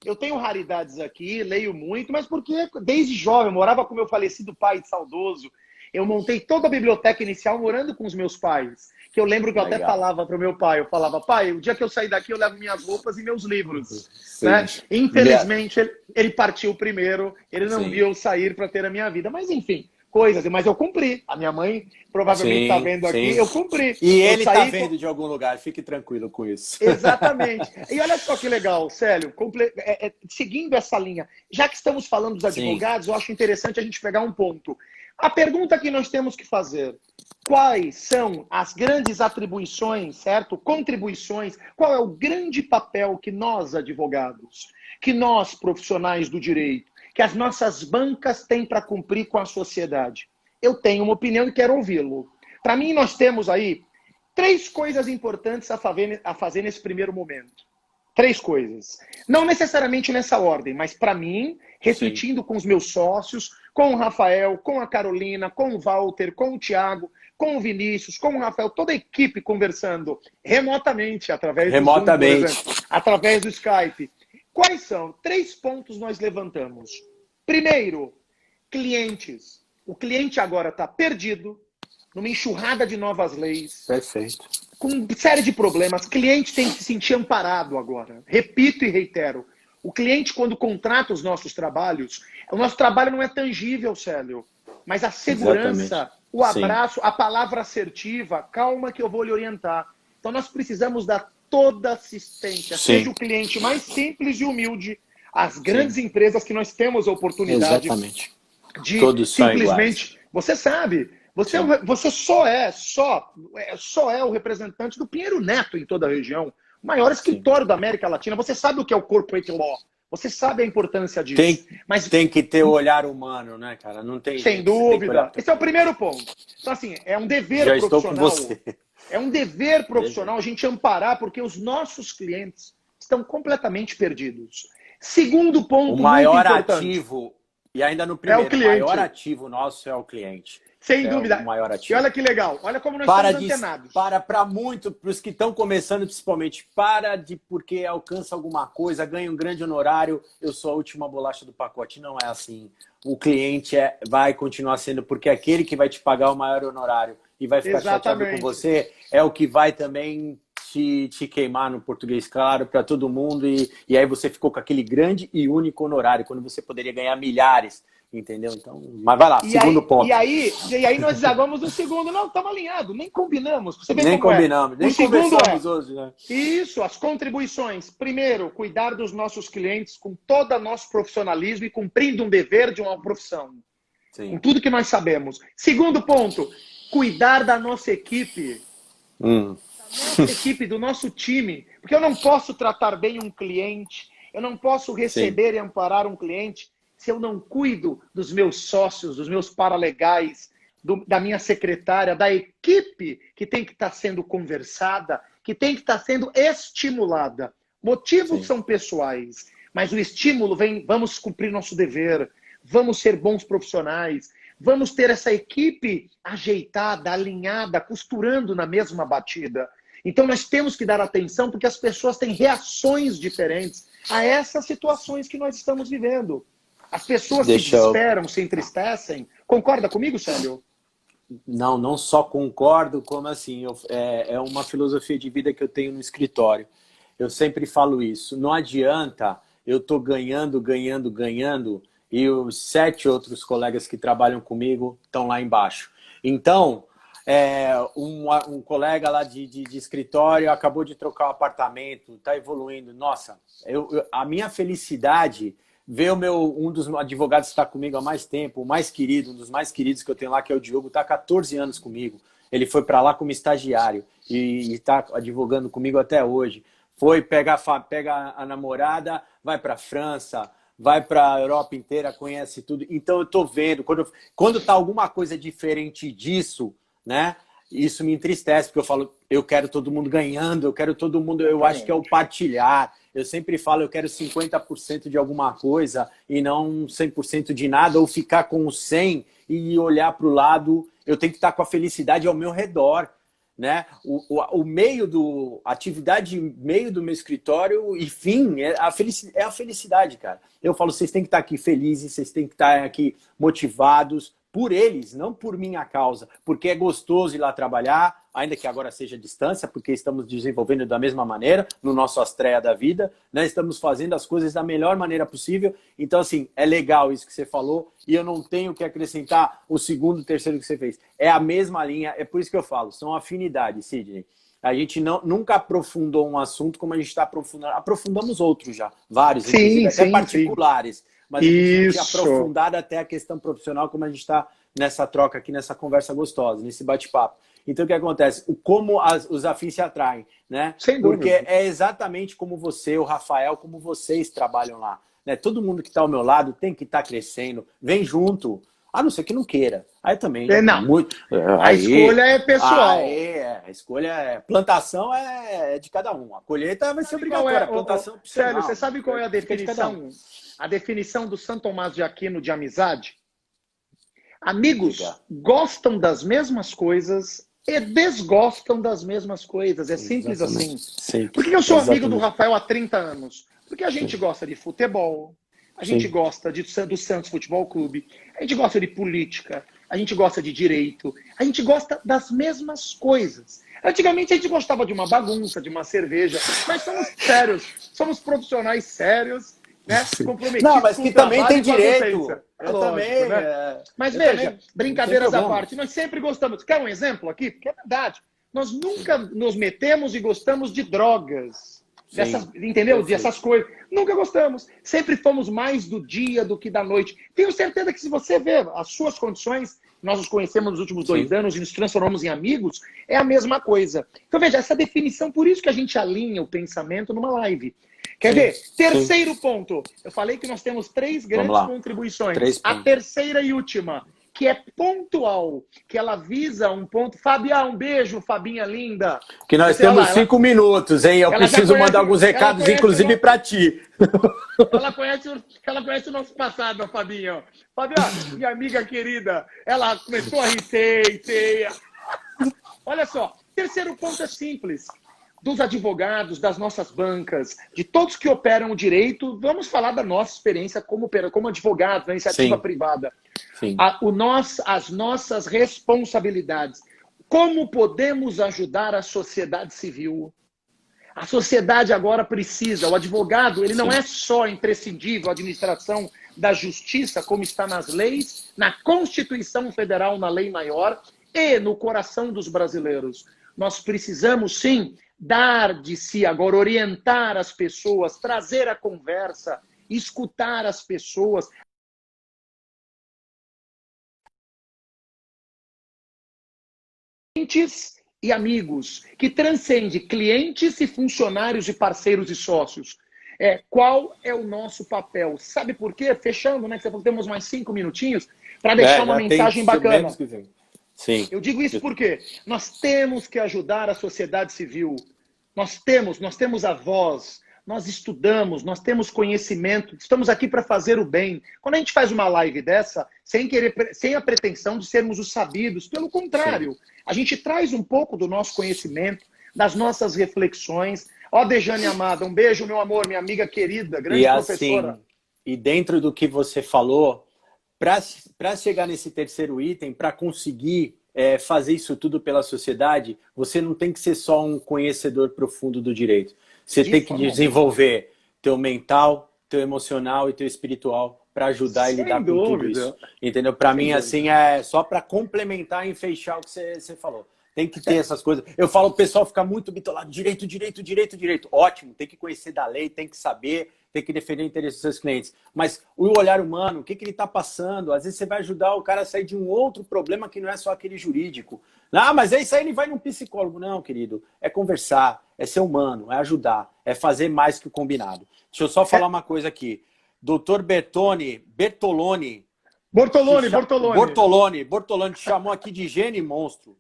eu tenho raridades aqui, leio muito, mas porque desde jovem eu morava com meu falecido pai saudoso. Eu montei toda a biblioteca inicial morando com os meus pais. Que eu lembro que eu até falava para o meu pai, eu falava, pai, o dia que eu sair daqui eu levo minhas roupas e meus livros. Né? Infelizmente, ele partiu primeiro, ele não viu eu sair para ter a minha vida. Mas enfim, coisas, mas eu cumpri. A minha mãe provavelmente está vendo aqui, eu cumpri. E ele está vendo de algum lugar, fique tranquilo com isso. Exatamente. E olha só que legal, Célio, seguindo essa linha, já que estamos falando dos advogados, eu acho interessante a gente pegar um ponto. A pergunta que nós temos que fazer: quais são as grandes atribuições, certo? Contribuições, qual é o grande papel que nós, advogados, que nós, profissionais do direito, que as nossas bancas têm para cumprir com a sociedade? Eu tenho uma opinião e quero ouvi-lo. Para mim, nós temos aí 3 coisas importantes a fazer nesse primeiro momento. 3 coisas. Não necessariamente nessa ordem, mas para mim, refletindo com os meus sócios, com o Rafael, com a Carolina, com o Walter, com o Thiago, com o Vinícius, com o Rafael, toda a equipe conversando remotamente, através do Zoom, por exemplo, através do Skype. Quais são? 3 pontos nós levantamos. Primeiro, clientes. O cliente agora está perdido, numa enxurrada de novas leis. Perfeito. Com uma série de problemas. O cliente tem que se sentir amparado agora. Repito e reitero. O cliente, quando contrata os nossos trabalhos, o nosso trabalho não é tangível, Célio. Mas a segurança, o abraço, a palavra assertiva, calma que eu vou lhe orientar. Então nós precisamos dar toda assistência. Seja o cliente mais simples e humilde, as grandes empresas que nós temos a oportunidade de todos simplesmente... Você sabe... Você só é o representante do Pinheiro Neto em toda a região. O maior escritório da América Latina. Você sabe o que é o Corporate Law. Você sabe a importância disso. Mas tem que ter o olhar humano, né, cara? Não tem. Sem dúvida. Esse é o primeiro ponto. Então, assim, é um dever profissional. É um dever profissional a gente amparar, porque os nossos clientes estão completamente perdidos. Segundo ponto, o maior ativo, e ainda no primeiro, o maior ativo nosso é o cliente. Sem dúvida. O maior ativo. E olha que legal. Olha como nós estamos antenados. Para os que estão começando, principalmente, porque alcança alguma coisa, ganha um grande honorário, eu sou a última bolacha do pacote. Não é assim. O cliente vai continuar sendo, porque aquele que vai te pagar o maior honorário e vai ficar chateado com você, é o que vai também te queimar, no português claro, para todo mundo. E aí você ficou com aquele grande e único honorário, quando você poderia ganhar milhares. Entendeu? Então, mas vai lá, segundo ponto. E aí nós desagamos no segundo. Não, estamos alinhados, nem combinamos. Você vê nem combinamos, nem conversamos hoje, né? Isso, as contribuições. Primeiro, cuidar dos nossos clientes com todo o nosso profissionalismo e cumprindo um dever de uma profissão. Com tudo que nós sabemos. Segundo ponto, cuidar da nossa equipe. Da nossa equipe, do nosso time. Porque eu não posso tratar bem um cliente, eu não posso receber e amparar um cliente se eu não cuido dos meus sócios, dos meus paralegais, da minha secretária, da equipe que tem que estar sendo conversada, que tem que estar sendo estimulada. Motivos são pessoais, mas o estímulo vem, vamos cumprir nosso dever, vamos ser bons profissionais, vamos ter essa equipe ajeitada, alinhada, costurando na mesma batida. Então nós temos que dar atenção porque as pessoas têm reações diferentes a essas situações que nós estamos vivendo. As pessoas se desesperam, se entristecem. Concorda comigo, Célio? Não só concordo, como assim, é uma filosofia de vida que eu tenho no escritório. Eu sempre falo isso. Não adianta eu estou ganhando, e os 7 outros colegas que trabalham comigo estão lá embaixo. Então, um colega lá de escritório acabou de trocar o apartamento, está evoluindo. Nossa, a minha felicidade... Ver um dos advogados que está comigo há mais tempo, o mais querido, um dos mais queridos que eu tenho lá, que é o Diogo, está há 14 anos comigo. Ele foi para lá como estagiário e está advogando comigo até hoje. Pega a namorada, vai para a França, vai para a Europa inteira, conhece tudo. Então eu estou vendo, quando está alguma coisa diferente disso, né? Isso me entristece, porque eu falo, eu quero todo mundo ganhando, eu acho que é o partilhar. Eu sempre falo, eu quero 50% de alguma coisa e não 100% de nada, ou ficar com o 100 e olhar para o lado. Eu tenho que estar com a felicidade ao meu redor, né? A atividade meio do meu escritório, enfim, é a felicidade, cara. Eu falo, vocês têm que estar aqui felizes, vocês têm que estar aqui motivados, por eles, não por minha causa, porque é gostoso ir lá trabalhar, ainda que agora seja à distância, porque estamos desenvolvendo da mesma maneira, no nosso Astreia da vida, né? Estamos fazendo as coisas da melhor maneira possível. Então, assim, é legal isso que você falou, e eu não tenho que acrescentar o segundo, o terceiro que você fez. É a mesma linha, é por isso que eu falo, são afinidades, Sidney. A gente nunca aprofundou um assunto como a gente está aprofundando. Aprofundamos outros já, vários, inclusive até particulares. Sim. Mas a gente não tinha aprofundado até a questão profissional, como a gente está nessa troca aqui, nessa conversa gostosa, nesse bate-papo. Então, o que acontece? Como os afins se atraem, né? Sem dúvida. Porque é exatamente como você, o Rafael, como vocês trabalham lá. Né? Todo mundo que está ao meu lado tem que estar crescendo. Vem junto. A não ser que não queira. Aí também. Não. Muito... A escolha é pessoal. A escolha é... Plantação é de cada um. A colheita vai ser obrigatória. A plantação é Sério, você sabe qual é a definição? A definição do São Tomás de Aquino de amizade? Amigos gostam das mesmas coisas e desgostam das mesmas coisas. É simples assim. Sim. Por que eu sou amigo do Rafael há 30 anos? Porque a gente gosta de futebol, a gente gosta do Santos Futebol Clube, a gente gosta de política, a gente gosta de direito, a gente gosta das mesmas coisas. Antigamente a gente gostava de uma bagunça, de uma cerveja, mas somos sérios, somos profissionais sérios, né? Comprometidos. Não, mas que também tem direito. Eu também. Né? Mas veja, brincadeiras à parte, nós sempre gostamos. Quer um exemplo aqui? Porque é verdade. Nós nunca nos metemos e gostamos de drogas. Entendeu? Dessas coisas. Nunca gostamos. Sempre fomos mais do dia do que da noite. Tenho certeza que se você ver as suas condições, nós nos conhecemos nos últimos 2 anos e nos transformamos em amigos, é a mesma coisa. Então veja, essa definição, por isso que a gente alinha o pensamento numa live. Quer ver? Terceiro ponto. Eu falei que nós temos 3 grandes contribuições. A terceira e última, que é pontual, que ela visa um ponto. Fabia, um beijo, Fabinha linda. Que nós temos 5 minutos, hein? Eu preciso mandar alguns recados, inclusive para ti. Ela conhece o nosso passado, a Fabinha. Fabia, minha amiga querida, ela começou a rir. Olha só, terceiro ponto é simples. Dos advogados, das nossas bancas, de todos que operam o direito, vamos falar da nossa experiência como advogados, na iniciativa privada. As nossas responsabilidades. Como podemos ajudar a sociedade civil? A sociedade agora precisa, o advogado, ele não é só imprescindível, a administração da justiça, como está nas leis, na Constituição Federal, na lei maior, e no coração dos brasileiros. Nós precisamos, sim, dar de si agora, orientar as pessoas, trazer a conversa, escutar as pessoas. Clientes e amigos, que transcende clientes e funcionários e parceiros e sócios. Qual é o nosso papel? Sabe por quê? Fechando, né? Que você falou que temos mais 5 minutinhos para deixar uma mensagem bacana. Sim. Eu digo isso porque nós temos que ajudar a sociedade civil. Nós temos a voz, nós estudamos, nós temos conhecimento, estamos aqui para fazer o bem. Quando a gente faz uma live dessa, sem a pretensão de sermos os sabidos, pelo contrário, a gente traz um pouco do nosso conhecimento, das nossas reflexões. Ó, Dejane amada, um beijo, meu amor, minha amiga querida, grande professora. Assim, e dentro do que você falou, para chegar nesse terceiro item, para conseguir fazer isso tudo pela sociedade, você não tem que ser só um conhecedor profundo do direito. Você tem que desenvolver teu mental, teu emocional e teu espiritual para ajudar e lidar com tudo isso. Entendeu? Para mim, assim, é só para complementar e fechar o que você falou. Tem que ter essas coisas. Eu falo, o pessoal fica muito bitolado, direito. Ótimo, tem que conhecer da lei, tem que saber, tem que defender o interesse dos seus clientes. Mas o olhar humano, o que ele está passando? Às vezes você vai ajudar o cara a sair de um outro problema que não é só aquele jurídico. Ah, mas é isso aí, ele vai num psicólogo. Não, querido, é conversar, é ser humano, é ajudar, é fazer mais que o combinado. Deixa eu só falar uma coisa aqui. Doutor Bortoloni te chamou aqui de gênio e monstro.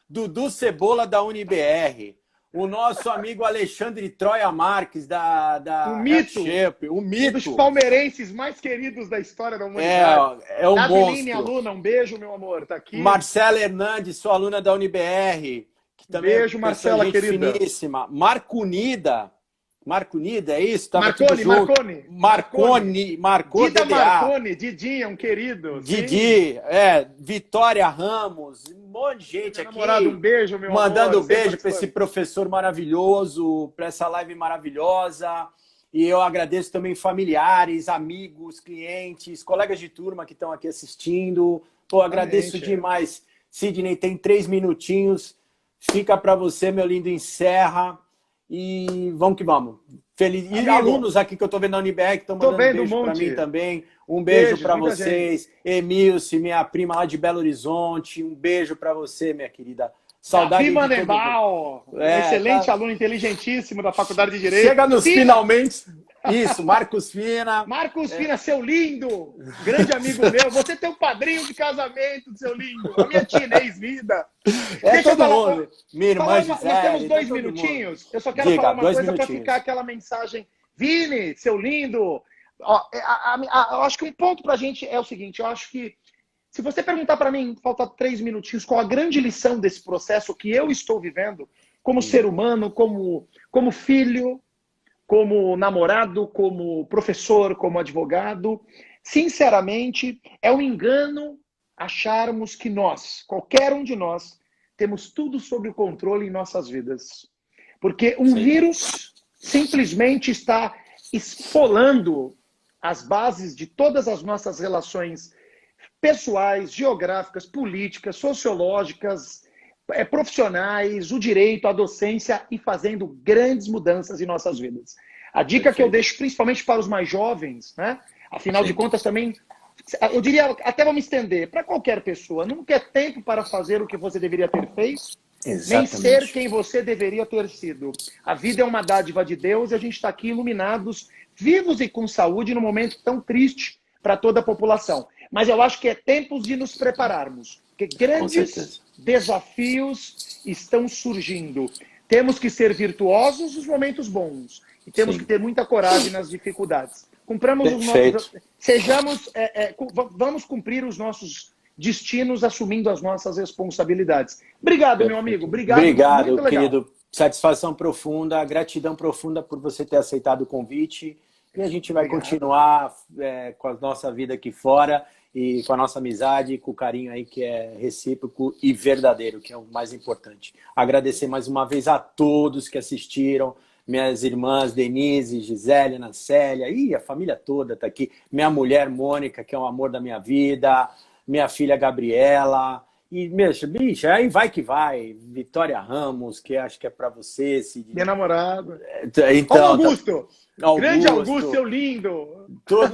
Dudu Cebola da UniBR. O nosso amigo Alexandre Troia Marques da o mito. O mito. Um dos palmeirenses mais queridos da história da humanidade. É um monstro. Minha aluna, um beijo, meu amor, tá aqui. Marcela Hernandes, sua aluna da UniBR. Que também beijo, Marcela, querida. Finíssima. Marco Nida, Marconida, é isso? Tava Marconi, tudo junto. Marconi, Dida DDA. Marconi, Didinho, um querido. Didi, Vitória Ramos, um monte de gente Meu aqui. namorado, um beijo, meu mandando amor. beijo para esse professor maravilhoso, para essa live maravilhosa. E eu agradeço também familiares, amigos, clientes, colegas de turma que estão aqui assistindo. Pô, agradeço demais. Sidney, tem 3 minutinhos. Fica para você, meu lindo, encerra. E vamos que vamos. Feliz. E alunos aqui que eu estou vendo na Unibr, que estão mandando beijo para mim também. Um beijo para vocês. Emilce, minha prima lá de Belo Horizonte. Um beijo para você, minha querida. Saudade de Manembal, excelente aluno, inteligentíssimo da Faculdade de Direito. Chega nos finalmente. Isso, Marcos Fina. Marcos Fina, seu lindo, grande amigo meu. Você tem o padrinho de casamento, seu lindo. A minha tia Inês Vida. Deixa todo mundo. Minha irmã Gisele. Nós temos 2 minutinhos. Eu só quero falar uma coisa para ficar aquela mensagem. Vini, seu lindo. Ó, eu acho que um ponto para a gente é o seguinte. Eu acho que se você perguntar para mim, falta 3 minutinhos, qual a grande lição desse processo que eu estou vivendo como ser humano, como filho, como namorado, como professor, como advogado, sinceramente, é um engano acharmos que nós, qualquer um de nós, temos tudo sob o controle em nossas vidas. Porque um vírus simplesmente está esfolando as bases de todas as nossas relações pessoais, geográficas, políticas, sociológicas, profissionais, o direito, a docência e fazendo grandes mudanças em nossas vidas. A dica que eu deixo principalmente para os mais jovens, né? Afinal de contas também, eu diria, até vou me estender, para qualquer pessoa, nunca é tempo para fazer o que você deveria ter feito, nem ser quem você deveria ter sido. A vida é uma dádiva de Deus e a gente está aqui iluminados, vivos e com saúde num momento tão triste para toda a população. Mas eu acho que é tempo de nos prepararmos, porque grandes desafios estão surgindo. Temos que ser virtuosos nos momentos bons e temos que ter muita coragem nas dificuldades. Cumpramos os nossos, vamos cumprir os nossos destinos assumindo as nossas responsabilidades. Obrigado, meu amigo. Obrigado, querido. Satisfação profunda, gratidão profunda por você ter aceitado o convite. E a gente vai continuar com a nossa vida aqui fora e com a nossa amizade, com o carinho aí que é recíproco e verdadeiro, que é o mais importante. Agradecer mais uma vez a todos que assistiram, minhas irmãs Denise, Gisele, Ana Célia, a família toda está aqui, minha mulher Mônica, que é o amor da minha vida, minha filha Gabriela, e, bicha, aí vai que vai, Vitória Ramos, que acho que é para você. Minha namorada. Então, Augusto! Grande Augusto, seu lindo!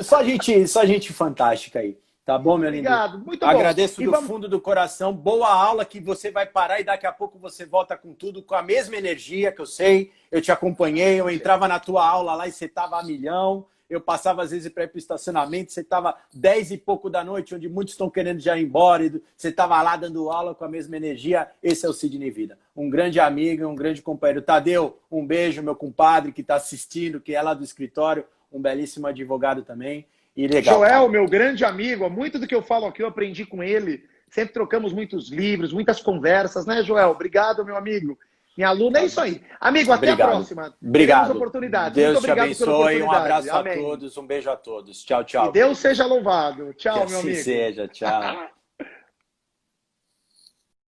Só gente fantástica aí. Tá bom, meu lindo? Obrigado, muito bom. Agradeço do fundo do coração. Boa aula que você vai parar e daqui a pouco você volta com tudo, com a mesma energia que eu sei. Eu te acompanhei, eu entrava na tua aula lá e você tava a milhão. Eu passava às vezes para ir para o estacionamento, você estava 10 e pouco da noite, onde muitos estão querendo já ir embora, e você estava lá dando aula com a mesma energia. Esse é o Sidney Vida. Um grande amigo, um grande companheiro. Tadeu, um beijo, meu compadre que está assistindo, que é lá do escritório, um belíssimo advogado também. E legal. Joel, meu grande amigo, muito do que eu falo aqui eu aprendi com ele. Sempre trocamos muitos livros, muitas conversas, né, Joel? Obrigado, meu amigo. Minha aluna, é isso aí. Amigo, até a próxima. Obrigado. Oportunidade. Deus te abençoe. Um abraço a todos. Um beijo a todos. Tchau, tchau. E Deus seja louvado. Tchau, meu amigo. Que assim seja. Tchau.